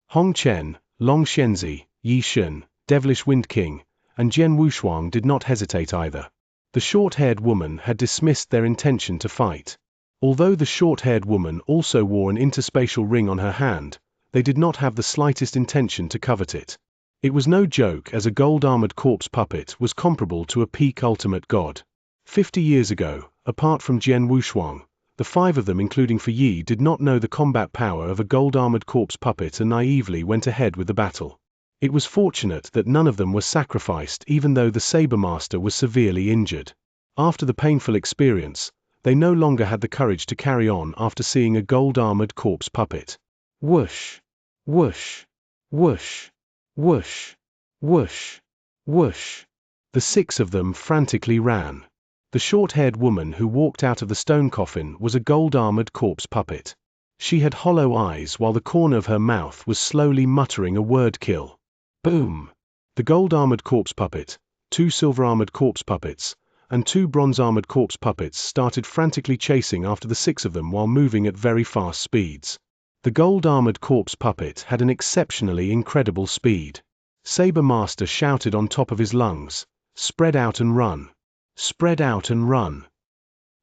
Hong Chen, Long Xianxia, Yishan, Devilish Wind King, and Jian Wushuang did not hesitate either. The short-haired woman had dismissed their intention to fight. Although the short-haired woman also wore an interspatial ring on her hand, they did not have the slightest intention to covet it. It was no joke, as a gold-armored corpse puppet was comparable to a peak ultimate god. 50 years ago, apart from Jian Wushuang, the 5 of them, including Fu Yi, did not know the combat power of a gold-armored corpse puppet and naively went ahead with the battle. It was fortunate that none of them were sacrificed, even though the Sabermaster was severely injured. After the painful experience, they no longer had the courage to carry on after seeing a gold-armored corpse puppet. Whoosh! Whoosh! Whoosh! Whoosh! Whoosh! Whoosh! The six of them frantically ran. The short-haired woman who walked out of the stone coffin was a gold-armored corpse puppet. She had hollow eyes while the corner of her mouth was slowly muttering a word kill. Boom! The gold-armored corpse puppet, 2 silver-armored corpse puppets, and 2 bronze-armored corpse puppets started frantically chasing after the 6 of them while moving at very fast speeds. The gold-armored corpse puppet had an exceptionally incredible speed. Saber Master shouted on top of his lungs, "Spread out and run! Spread out and run!"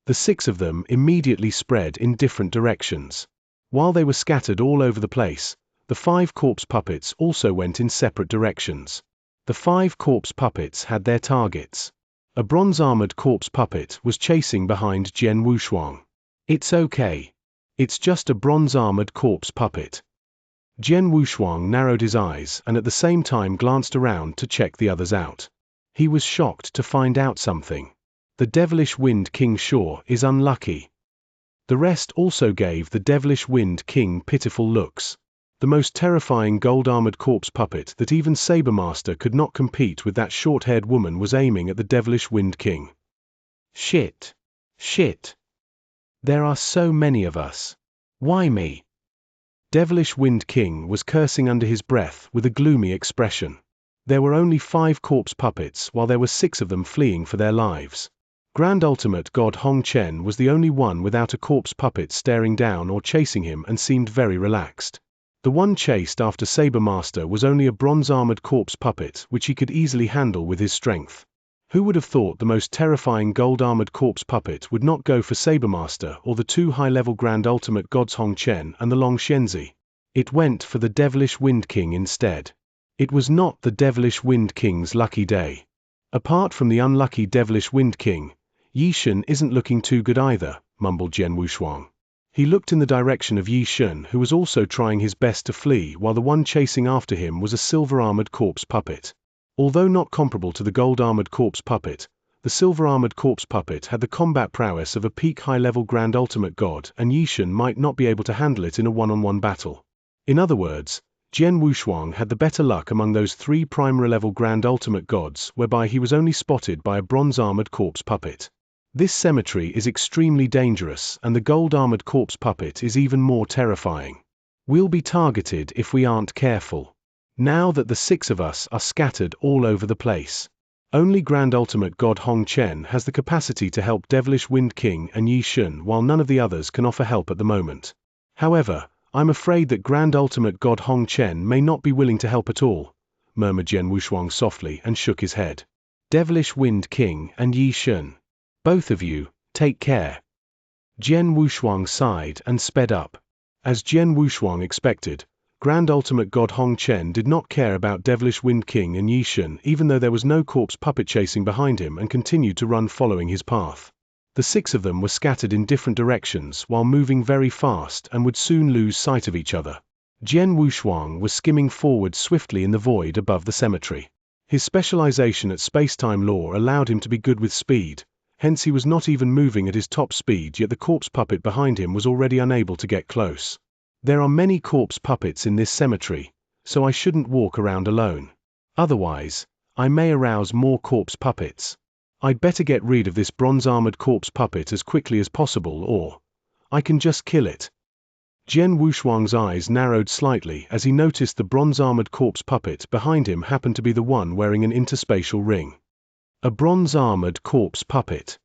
The 6 of them immediately spread in different directions. While they were scattered all over the place, the 5 corpse puppets also went in separate directions. The 5 corpse puppets had their targets. A bronze-armored corpse puppet was chasing behind Jian Wushuang. "It's okay. It's just a bronze-armored corpse puppet." Jian Wushuang narrowed his eyes and at the same time glanced around to check the others out. He was shocked to find out something. The Devilish Wind King sure is unlucky. The rest also gave the Devilish Wind King pitiful looks. The most terrifying gold-armored corpse puppet that even Saber Master could not compete with, that short-haired woman, was aiming at the Devilish Wind King. "Shit! Shit! There are so many of us. Why me?" Devilish Wind King was cursing under his breath with a gloomy expression. There were only 5 corpse puppets while there were 6 of them fleeing for their lives. Grand Ultimate God Hong Chen was the only one without a corpse puppet staring down or chasing him and seemed very relaxed. The one chased after Saber Master was only a bronze-armored corpse puppet which he could easily handle with his strength. Who would have thought the most terrifying gold-armored corpse puppet would not go for Saber Master or the 2 high-level Grand Ultimate Gods Hong Chen and the Long Xianxia? It went for the Devilish Wind King instead. It was not the Devilish Wind King's lucky day. Apart from the unlucky Devilish Wind King, Yixun isn't looking too good either, mumbled Jian Wushuang. He looked in the direction of Yixun, who was also trying his best to flee, while the one chasing after him was a silver-armored corpse puppet. Although not comparable to the gold-armored corpse puppet, the silver-armored corpse puppet had the combat prowess of a peak high-level Grand Ultimate God, and Yixun might not be able to handle it in a one-on-one battle. In other words, Jian Wushuang had the better luck among those 3 primary-level Grand Ultimate Gods, whereby he was only spotted by a bronze-armored corpse puppet. This cemetery is extremely dangerous, and the gold-armored corpse puppet is even more terrifying. We'll be targeted if we aren't careful. Now that the 6 of us are scattered all over the place. Only Grand Ultimate God Hong Chen has the capacity to help Devilish Wind King and Yixun, while none of the others can offer help at the moment. However, I'm afraid that Grand Ultimate God Hong Chen may not be willing to help at all, murmured Jian Wushuang softly and shook his head. Devilish Wind King and Yixun. Both of you, take care. Jian Wushuang sighed and sped up. As Jian Wushuang expected, Grand Ultimate God Hong Chen did not care about Devilish Wind King and Yixun, even though there was no corpse puppet chasing behind him, and continued to run following his path. The 6 of them were scattered in different directions while moving very fast and would soon lose sight of each other. Jian Wushuang was skimming forward swiftly in the void above the cemetery. His specialization at space-time law allowed him to be good with speed. Hence he was not even moving at his top speed, yet the corpse puppet behind him was already unable to get close. There are many corpse puppets in this cemetery, so I shouldn't walk around alone. Otherwise, I may arouse more corpse puppets. I'd better get rid of this bronze-armored corpse puppet as quickly as possible, or I can just kill it. Jian Wushuang's eyes narrowed slightly as he noticed the bronze-armored corpse puppet behind him happened to be the one wearing an interspatial ring. A bronze-armored corpse puppet.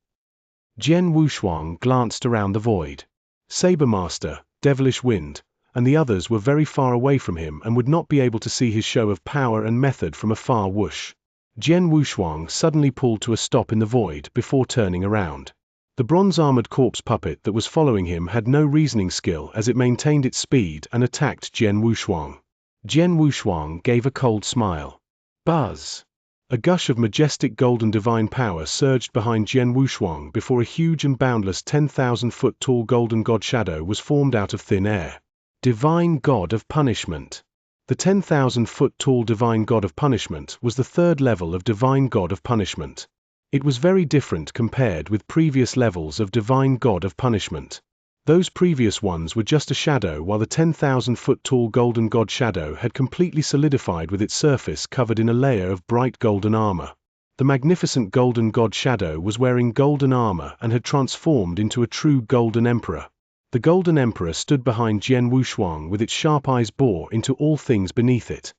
Jian Wushuang glanced around the void. Saber Master, Devilish Wind, and the others were very far away from him and would not be able to see his show of power and method from afar. Whoosh! Jian Wushuang suddenly pulled to a stop in the void before turning around. The bronze-armored corpse puppet that was following him had no reasoning skill as it maintained its speed and attacked Jian Wushuang. Jian Wushuang gave a cold smile. Buzz! A gush of majestic golden divine power surged behind Jian Wushuang before a huge and boundless 10,000-foot-tall golden god shadow was formed out of thin air. Divine God of Punishment. The 10,000-foot-tall Divine God of Punishment was the 3rd level of Divine God of Punishment. It was very different compared with previous levels of Divine God of Punishment. Those previous ones were just a shadow, while the 10,000-foot-tall golden god shadow had completely solidified with its surface covered in a layer of bright golden armor. The magnificent golden god shadow was wearing golden armor and had transformed into a true golden emperor. The golden emperor stood behind Jian Wushuang with its sharp eyes bore into all things beneath it.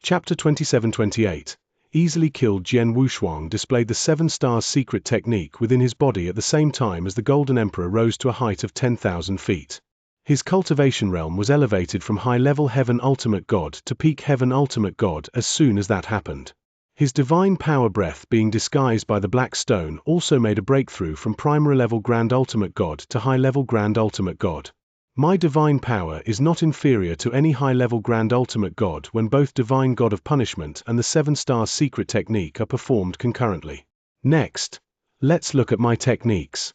Chapter 27-28. Easily killed. Jian Wushuang displayed the 7 stars secret technique within his body at the same time as the Golden Emperor rose to a height of 10,000 feet. His cultivation realm was elevated from high-level Heaven Ultimate God to peak Heaven Ultimate God as soon as that happened. His divine power breath, being disguised by the black stone, also made a breakthrough from primary level Grand Ultimate God to high-level Grand Ultimate God. My divine power is not inferior to any high-level Grand Ultimate God when both Divine God of Punishment and the 7 stars secret technique are performed concurrently. Next, let's look at my techniques.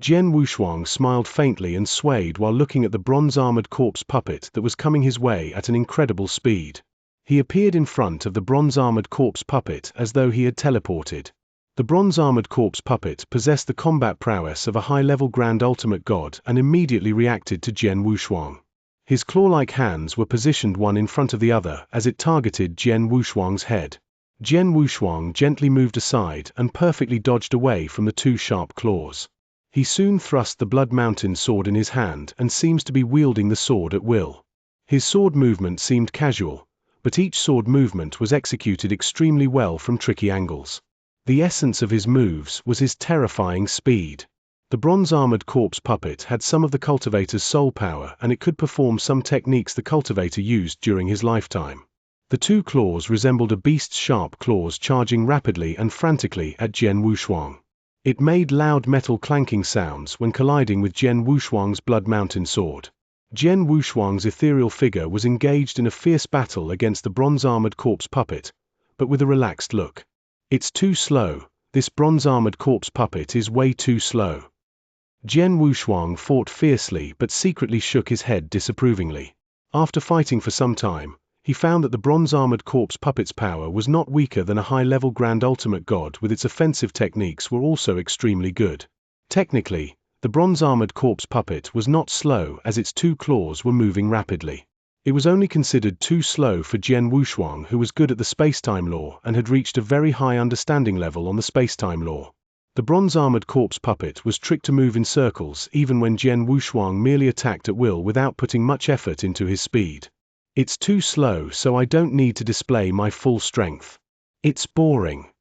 Jian Wushuang smiled faintly and swayed while looking at the bronze-armored corpse puppet that was coming his way at an incredible speed. He appeared in front of the bronze-armored corpse puppet as though he had teleported. The bronze-armored corpse puppet possessed the combat prowess of a high-level Grand Ultimate God and immediately reacted to Jian Wushuang. His claw-like hands were positioned one in front of the other as it targeted Jian Wushuang's head. Jian Wushuang gently moved aside and perfectly dodged away from the 2 sharp claws. He soon thrust the Blood Mountain sword in his hand and seems to be wielding the sword at will. His sword movement seemed casual, but each sword movement was executed extremely well from tricky angles. The essence of his moves was his terrifying speed. The bronze-armored corpse puppet had some of the cultivator's soul power, and it could perform some techniques the cultivator used during his lifetime. The 2 claws resembled a beast's sharp claws charging rapidly and frantically at Jian Wushuang. It made loud metal clanking sounds when colliding with Jian Wushuang's Blood Mountain sword. Jian Wushuang's ethereal figure was engaged in a fierce battle against the bronze-armored corpse puppet, but with a relaxed look. It's too slow. This bronze-armored corpse puppet is way too slow. Jian Wushuang fought fiercely but secretly shook his head disapprovingly. After fighting for some time, he found that the bronze-armored corpse puppet's power was not weaker than a high-level Grand Ultimate God, with its offensive techniques were also extremely good. Technically, the bronze-armored corpse puppet was not slow as its 2 claws were moving rapidly. It was only considered too slow for Jian Wushuang, who was good at the space-time law and had reached a very high understanding level on the space-time law. The bronze-armored corpse puppet was tricked to move in circles even when Jian Wushuang merely attacked at will without putting much effort into his speed. It's too slow, so I don't need to display my full strength. It's boring.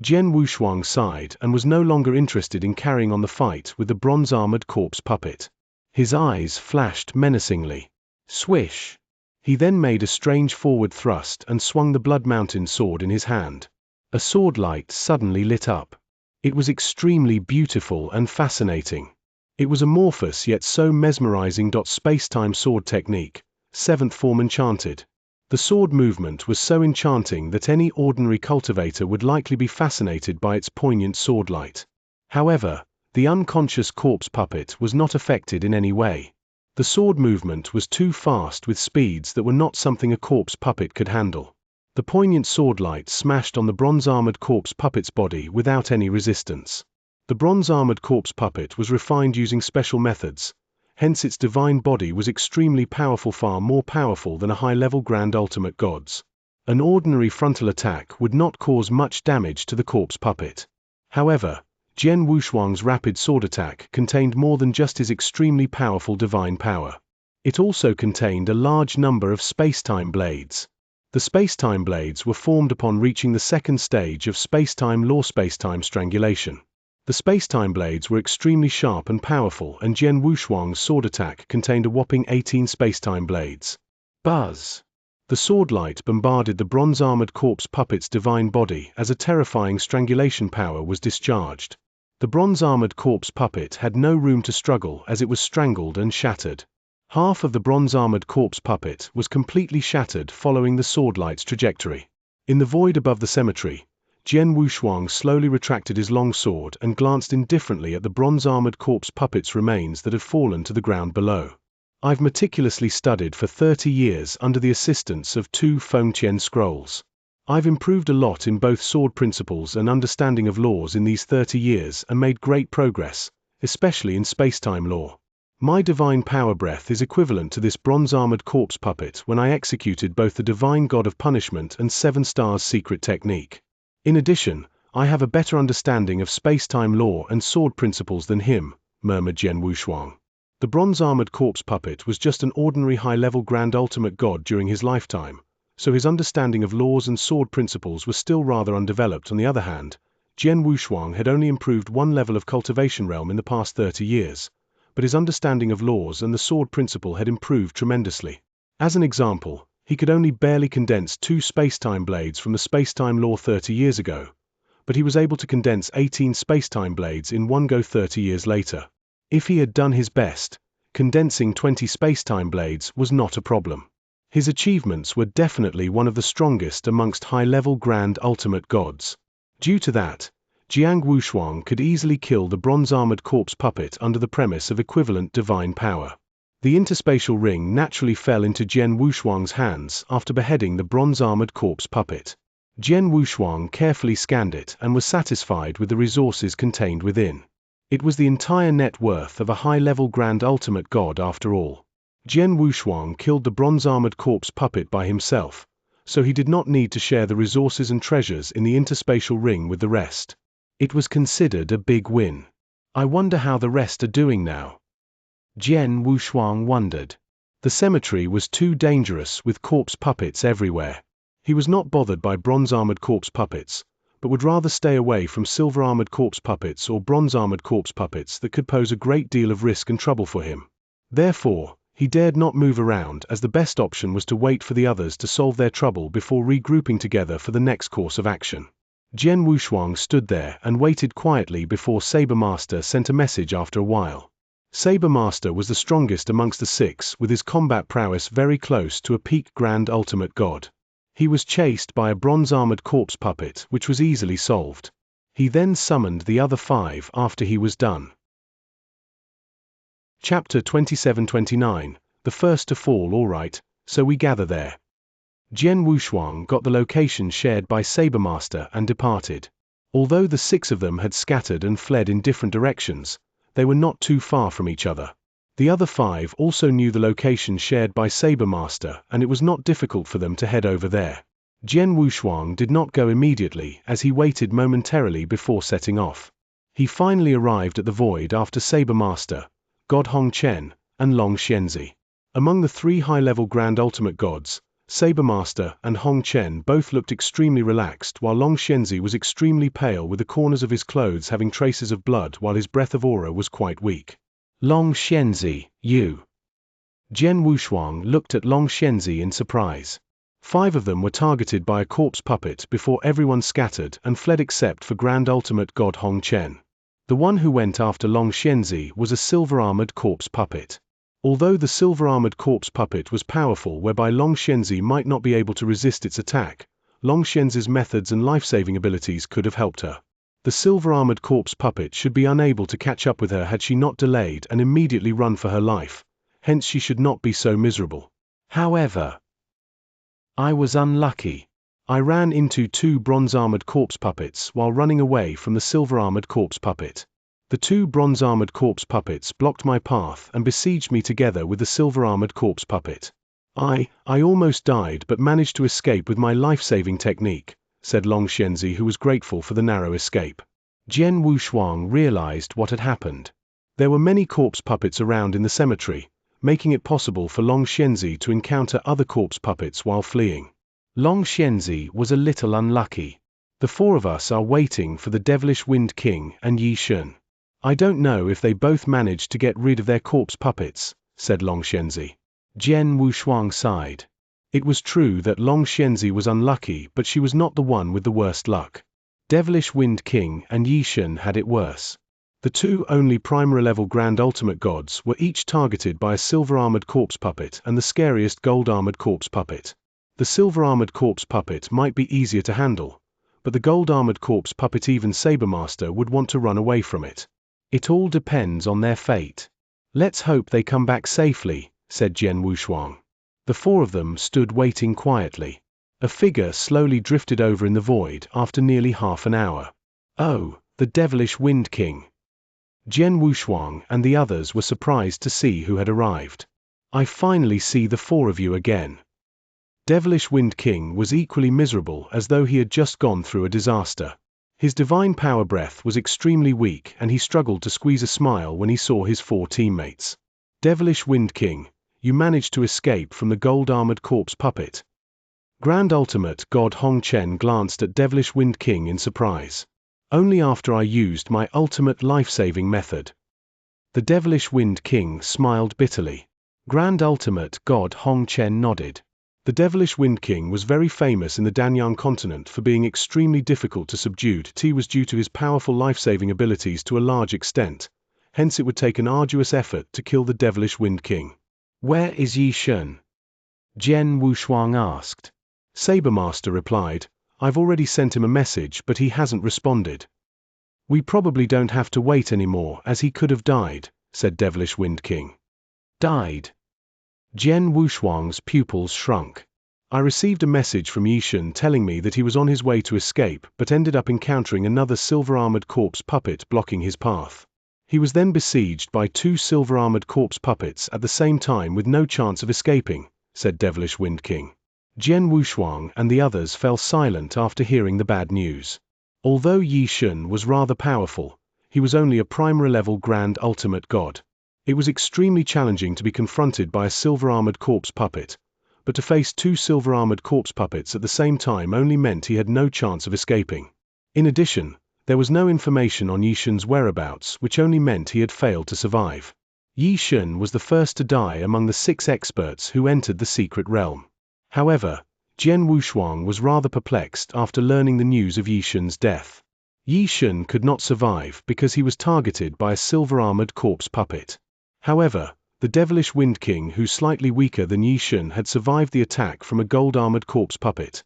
Jian Wushuang sighed and was no longer interested in carrying on the fight with the bronze-armored corpse puppet. His eyes flashed menacingly. Swish! He then made a strange forward thrust and swung the Blood Mountain sword in his hand. A sword light suddenly lit up. It was extremely beautiful and fascinating. It was amorphous yet so mesmerizing. Space-time sword technique, 7th form enchanted. The sword movement was so enchanting that any ordinary cultivator would likely be fascinated by its poignant sword light. However, the unconscious corpse puppet was not affected in any way. The sword movement was too fast with speeds that were not something a corpse puppet could handle. The poignant sword light smashed on the bronze-armored corpse puppet's body without any resistance. The bronze-armored corpse puppet was refined using special methods, hence its divine body was extremely powerful, far more powerful than a high-level Grand Ultimate God's. An ordinary frontal attack would not cause much damage to the corpse puppet. However, Jian Wushuang's rapid sword attack contained more than just his extremely powerful divine power. It also contained a large number of space-time blades. The space-time blades were formed upon reaching the 2nd stage of space-time law, space-time strangulation. The space-time blades were extremely sharp and powerful, and Jian Wushuang's sword attack contained a whopping 18 space-time blades. Buzz! The sword light bombarded the bronze-armored corpse puppet's divine body as a terrifying strangulation power was discharged. The bronze-armored corpse puppet had no room to struggle as it was strangled and shattered. Half of the bronze-armored corpse puppet was completely shattered following the sword light's trajectory. In the void above the cemetery, Jian Wushuang slowly retracted his long sword and glanced indifferently at the bronze-armored corpse puppet's remains that had fallen to the ground below. I've meticulously studied for 30 years under the assistance of 2 Fengtian scrolls. I've improved a lot in both sword principles and understanding of laws in these 30 years and made great progress, especially in space-time lore. My divine power breath is equivalent to this bronze-armored corpse puppet when I executed both the divine god of punishment and 7 stars secret technique. In addition, I have a better understanding of space-time lore and sword principles than him, murmured Jian Wushuang. The bronze-armored corpse puppet was just an ordinary high-level grand ultimate god during his lifetime, so his understanding of laws and sword principles was still rather undeveloped. On the other hand, Jian Wushuang had only improved one level of cultivation realm in the past 30 years, but his understanding of laws and the sword principle had improved tremendously. As an example, he could only barely condense 2 space-time blades from the space-time lore 30 years ago, but he was able to condense 18 space-time blades in one go 30 years later. If he had done his best, condensing 20 space-time blades was not a problem. His achievements were definitely one of the strongest amongst high-level grand ultimate gods. Due to that, Jiang Wushuang could easily kill the bronze-armored corpse puppet under the premise of equivalent divine power. The interspatial ring naturally fell into Jian Wushuang's hands after beheading the bronze-armored corpse puppet. Jian Wushuang carefully scanned it and was satisfied with the resources contained within. It was the entire net worth of a high-level grand ultimate god after all. Jian Wushuang killed the bronze-armored corpse puppet by himself, so he did not need to share the resources and treasures in the interspatial ring with the rest. It was considered a big win. I wonder how the rest are doing now. Jian Wushuang wondered. The cemetery was too dangerous with corpse puppets everywhere. He was not bothered by bronze-armored corpse puppets, but would rather stay away from silver-armored corpse puppets or bronze-armored corpse puppets that could pose a great deal of risk and trouble for him. Therefore, he dared not move around, as the best option was to wait for the others to solve their trouble before regrouping together for the next course of action. Jian Wushuang stood there and waited quietly before Saber Master sent a message after a while. Saber Master was the strongest amongst the 6, with his combat prowess very close to a peak grand ultimate god. He was chased by a bronze-armored corpse puppet, which was easily solved. He then summoned the other 5 after he was done. Chapter 27-29, the first to fall. All right, so we gather there. Jian Wushuang got the location shared by Saber Master and departed. Although the 6 of them had scattered and fled in different directions, they were not too far from each other. The other 5 also knew the location shared by Saber Master, and it was not difficult for them to head over there. Jian Wushuang did not go immediately, as he waited momentarily before setting off. He finally arrived at the void after Saber Master, God Hong Chen, and Long Xianxia. Among the 3 high-level grand ultimate gods, Saber Master and Hong Chen both looked extremely relaxed, while Long Xianxia was extremely pale, with the corners of his clothes having traces of blood, while his breath of aura was quite weak. Long Xianxia, you. Jian Wushuang looked at Long Xianxia in surprise. 5 of them were targeted by a corpse puppet before everyone scattered and fled except for Grand Ultimate God Hong Chen. The one who went after Long Xianxia was a silver-armored corpse puppet. Although the silver-armored corpse puppet was powerful, whereby Long Xianxia might not be able to resist its attack, Long Xianxia's methods and life-saving abilities could have helped her. The silver-armored corpse puppet should be unable to catch up with her had she not delayed and immediately run for her life, hence she should not be so miserable. However, I was unlucky. I ran into 2 bronze-armored corpse puppets while running away from the silver-armored corpse puppet. The 2 bronze-armored corpse puppets blocked my path and besieged me together with the silver-armored corpse puppet. I almost died but managed to escape with my life-saving technique, said Long Xianxia, who was grateful for the narrow escape. Jian Wushuang realized what had happened. There were many corpse puppets around in the cemetery, making it possible for Long Xianxia to encounter other corpse puppets while fleeing. Long Xianxia was a little unlucky. The 4 of us are waiting for the Devilish Wind King and Yi Shun. I don't know if they both managed to get rid of their corpse puppets, said Long Xianxia. Jian Wushuang sighed. It was true that Long Xianxia was unlucky, but she was not the one with the worst luck. Devilish Wind King and Yi Shun had it worse. The 2 only primary-level Grand Ultimate Gods were each targeted by a silver-armored corpse puppet and the scariest gold-armored corpse puppet. The silver-armored corpse puppet might be easier to handle, but the gold-armored corpse puppet, even Saber Master would want to run away from it. It all depends on their fate. Let's hope they come back safely, said Jian Wushuang. The 4 of them stood waiting quietly. A figure slowly drifted over in the void after nearly half an hour. Oh, the Devilish Wind King. Jian Wushuang and the others were surprised to see who had arrived. I finally see the four of you again. Devilish Wind King was equally miserable, as though he had just gone through a disaster. His divine power breath was extremely weak, and he struggled to squeeze a smile when he saw his four teammates. Devilish Wind King, you managed to escape from the gold-armored corpse puppet. Grand Ultimate God Hong Chen glanced at Devilish Wind King in surprise. Only after I used my ultimate life-saving method. The Devilish Wind King smiled bitterly. Grand Ultimate God Hong Chen nodded. The Devilish Wind King was very famous in the Danyang continent for being extremely difficult to subdue. T was due to his powerful life-saving abilities to a large extent, hence it would take an arduous effort to kill the Devilish Wind King. Where is Yi Shun? Jian Wushuang asked. Sabermaster replied, I've already sent him a message, but he hasn't responded. We probably don't have to wait anymore, as he could have died, said Devilish Wind King. Died? Jian Wushuang's pupils shrunk. I received a message from Yi Shun telling me that he was on his way to escape, but ended up encountering another silver-armored corpse puppet blocking his path. He was then besieged by two silver-armored corpse puppets at the same time with no chance of escaping, said Devilish Wind King. Jian Wushuang and the others fell silent after hearing the bad news. Although Yi Shun was rather powerful, he was only a primary-level Grand Ultimate God. It was extremely challenging to be confronted by a silver-armored corpse puppet, but to face two silver-armored corpse puppets at the same time only meant he had no chance of escaping. In addition, there was no information on Yi Shun's whereabouts, which only meant he had failed to survive. Yi Shun was the first to die among the 6 experts who entered the secret realm. However, Jian Wushuang was rather perplexed after learning the news of Yi Shun's death. Yi Shun could not survive because he was targeted by a silver-armored corpse puppet. However, the Devilish Wind King, who slightly weaker than Yi Shun, had survived the attack from a gold-armored corpse puppet.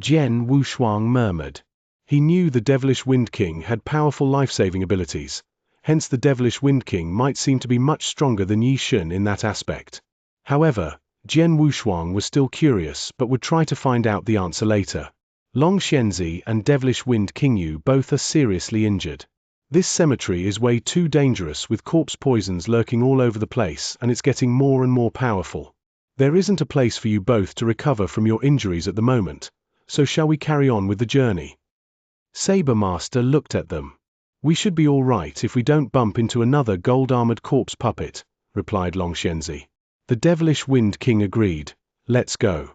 Jian Wushuang murmured. He knew the Devilish Wind King had powerful life-saving abilities, hence the Devilish Wind King might seem to be much stronger than Yi Shun in that aspect. However, Jian Wushuang was still curious but would try to find out the answer later. Long Xianxia and Devilish Wind King Yu both are seriously injured. This cemetery is way too dangerous, with corpse poisons lurking all over the place, and it's getting more and more powerful. There isn't a place for you both to recover from your injuries at the moment, so shall we carry on with the journey? Sabermaster looked at them. We should be all right if we don't bump into another gold-armored corpse puppet, replied Long Xianxia. The Devilish Wind King agreed. Let's go.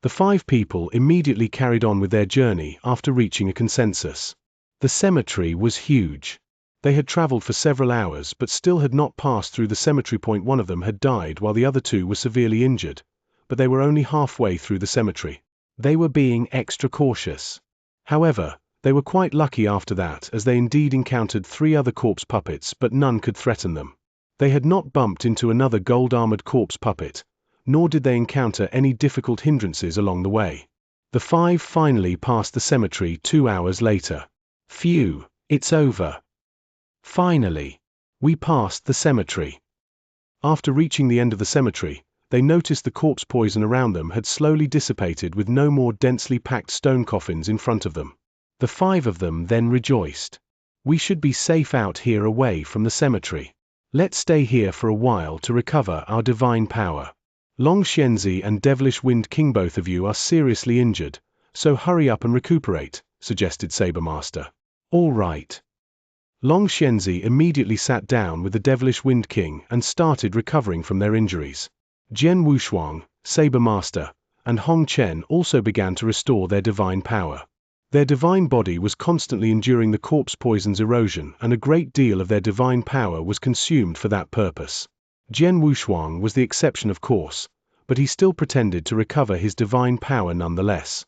The 5 people immediately carried on with their journey after reaching a consensus. The cemetery was huge. They had traveled for several hours but still had not passed through the cemetery point. One of them had died while the other 2 were severely injured, but they were only halfway through the cemetery. They were being extra cautious. However, they were quite lucky after that, as they indeed encountered 3 other corpse puppets, but none could threaten them. They had not bumped into another gold-armored corpse puppet, nor did they encounter any difficult hindrances along the way. The 5 finally passed the cemetery 2 hours later. Phew, it's over. Finally, we passed the cemetery. After reaching the end of the cemetery, they noticed the corpse poison around them had slowly dissipated, with no more densely packed stone coffins in front of them. The 5 of them then rejoiced. We should be safe out here away from the cemetery. Let's stay here for a while to recover our divine power. Long Xianxia and Devilish Wind King, both of you are seriously injured, so hurry up and recuperate, suggested Sabermaster. All right. Long Xianxia immediately sat down with the Devilish Wind King and started recovering from their injuries. Jian Wushuang, Sabermaster, and Hong Chen also began to restore their divine power. Their divine body was constantly enduring the corpse poison's erosion, and a great deal of their divine power was consumed for that purpose. Jian Wushuang was the exception, of course, but he still pretended to recover his divine power nonetheless.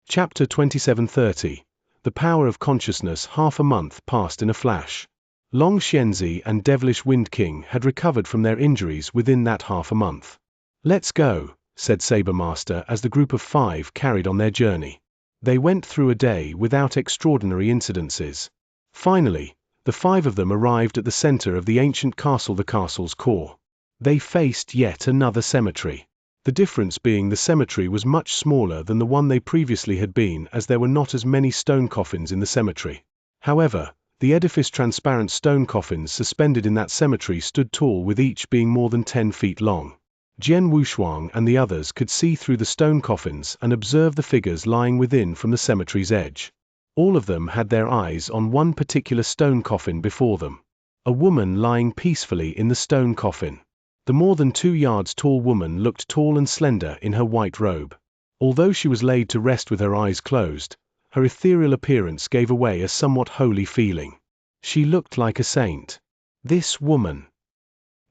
Chapter 2730. The Power of Consciousness. Half a month passed in a flash. Long Xianxia and Devilish Wind King had recovered from their injuries within that half a month. Let's go, said Sabermaster as the group of 5 carried on their journey. They went through a day without extraordinary incidences. Finally, the 5 of them arrived at the center of the ancient castle, the castle's core. They faced yet another cemetery. The difference being the cemetery was much smaller than the one they previously had been, as there were not as many stone coffins in the cemetery. However, The edifice transparent stone coffins suspended in that cemetery stood tall, with each being more than 10 feet long. Jian Wushuang and the others could see through the stone coffins and observe the figures lying within from the cemetery's edge. All of them had their eyes on one particular stone coffin before them. A woman lying peacefully in the stone coffin. The more than 2 yards tall woman looked tall and slender in her white robe. Although she was laid to rest with her eyes closed, her ethereal appearance gave away a somewhat holy feeling. She looked like a saint. This woman.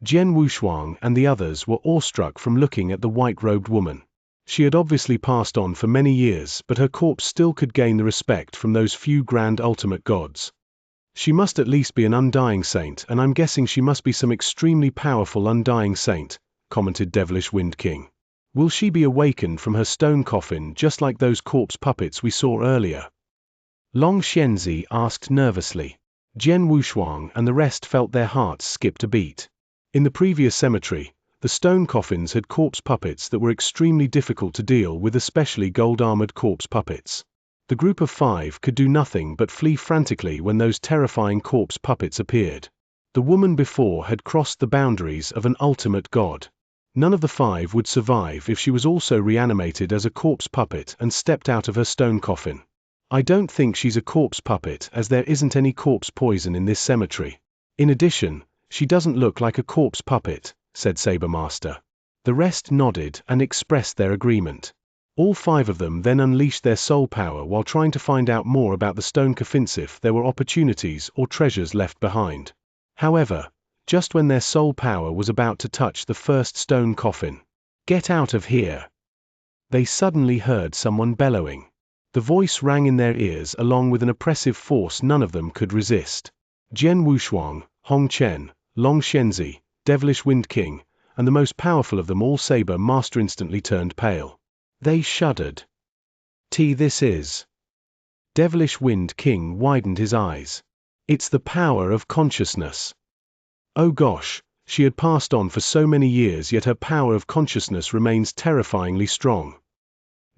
Jian Wushuang and the others were awestruck from looking at the white-robed woman. She had obviously passed on for many years, but her corpse still could gain the respect from those few grand ultimate gods. She must at least be an undying saint, and I'm guessing she must be some extremely powerful undying saint, commented Devilish Wind King. Will she be awakened from her stone coffin just like those corpse puppets we saw earlier? Long Xianxia asked nervously. Jian Wushuang and the rest felt their hearts skipped a beat. In the previous cemetery, the stone coffins had corpse puppets that were extremely difficult to deal with, especially gold-armored corpse puppets. The group of 5 could do nothing but flee frantically when those terrifying corpse puppets appeared. The woman before had crossed the boundaries of an ultimate god. None of the 5 would survive if she was also reanimated as a corpse puppet and stepped out of her stone coffin. I don't think she's a corpse puppet, as there isn't any corpse poison in this cemetery. In addition, she doesn't look like a corpse puppet, said Saber Master. The rest nodded and expressed their agreement. All 5 of them then unleashed their soul power while trying to find out more about the stone coffins if there were opportunities or treasures left behind. However, just when their soul power was about to touch the first stone coffin, "Get out of here!" they suddenly heard someone bellowing. The voice rang in their ears along with an oppressive force none of them could resist. Jian Wushuang, Hong Chen, Long Xianxia, Devilish Wind King, and the most powerful of them all, Saber Master, instantly turned pale. They shuddered. This is... Devilish Wind King widened his eyes. It's the power of consciousness. Oh gosh, she had passed on for so many years, yet her power of consciousness remains terrifyingly strong.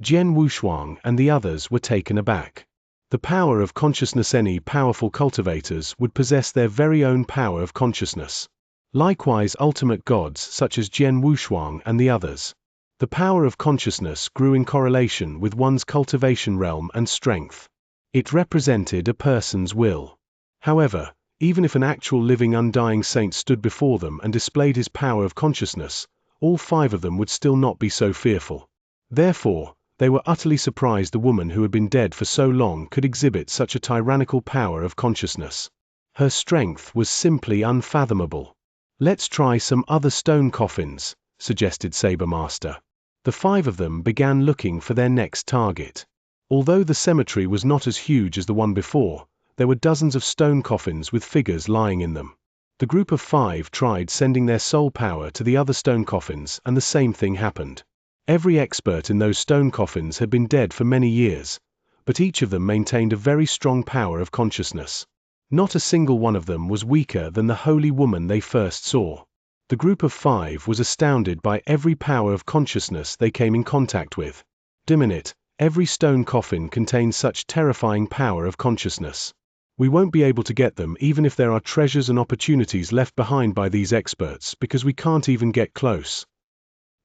Jian Wushuang and the others were taken aback. The power of consciousness. Any powerful cultivators would possess their very own power of consciousness. Likewise, ultimate gods such as Jian Wushuang and the others. The power of consciousness grew in correlation with one's cultivation realm and strength. It represented a person's will. However, even if an actual living undying saint stood before them and displayed his power of consciousness, all 5 of them would still not be so fearful. Therefore, they were utterly surprised the woman who had been dead for so long could exhibit such a tyrannical power of consciousness. Her strength was simply unfathomable. Let's try some other stone coffins, suggested Saber Master. The 5 of them began looking for their next target. Although the cemetery was not as huge as the one before, there were dozens of stone coffins with figures lying in them. The group of 5 tried sending their soul power to the other stone coffins, and the same thing happened. Every expert in those stone coffins had been dead for many years, but each of them maintained a very strong power of consciousness. Not a single one of them was weaker than the holy woman they first saw. The group of 5 was astounded by every power of consciousness they came in contact with. Diminute, every stone coffin contains such terrifying power of consciousness. We won't be able to get them even if there are treasures and opportunities left behind by these experts, because we can't even get close.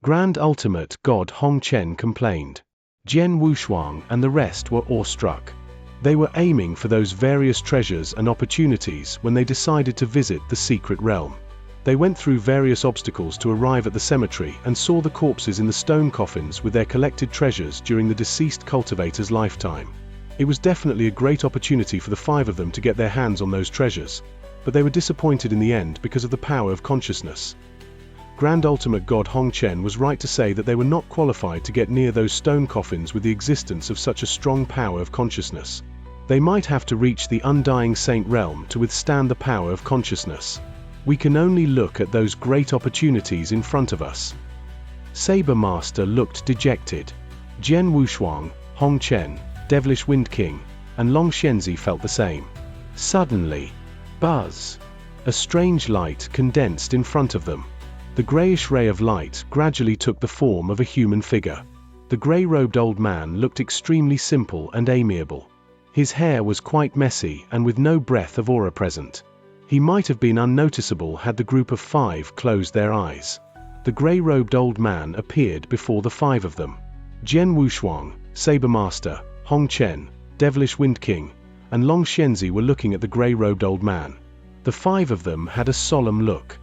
Grand Ultimate God Hong Chen complained. Jian Wushuang and the rest were awestruck. They were aiming for those various treasures and opportunities when they decided to visit the secret realm. They went through various obstacles to arrive at the cemetery and saw the corpses in the stone coffins with their collected treasures during the deceased cultivator's lifetime. It was definitely a great opportunity for the 5 of them to get their hands on those treasures, but they were disappointed in the end because of the power of consciousness. Grand Ultimate God Hong Chen was right to say that they were not qualified to get near those stone coffins with the existence of such a strong power of consciousness. They might have to reach the undying saint realm to withstand the power of consciousness. We can only look at those great opportunities in front of us. Saber Master looked dejected. Jian Wushuang, Hong Chen, Devilish Wind King, and Long Xianxia felt the same. Suddenly, buzz! A strange light condensed in front of them. The grayish ray of light gradually took the form of a human figure. The gray-robed old man looked extremely simple and amiable. His hair was quite messy and with no breath of aura present. He might have been unnoticeable had the group of 5 closed their eyes. The grey-robed old man appeared before the 5 of them. Jian Wushuang, Saber Master, Hong Chen, Devilish Wind King, and Long Xianxia were looking at the grey-robed old man. The 5 of them had a solemn look.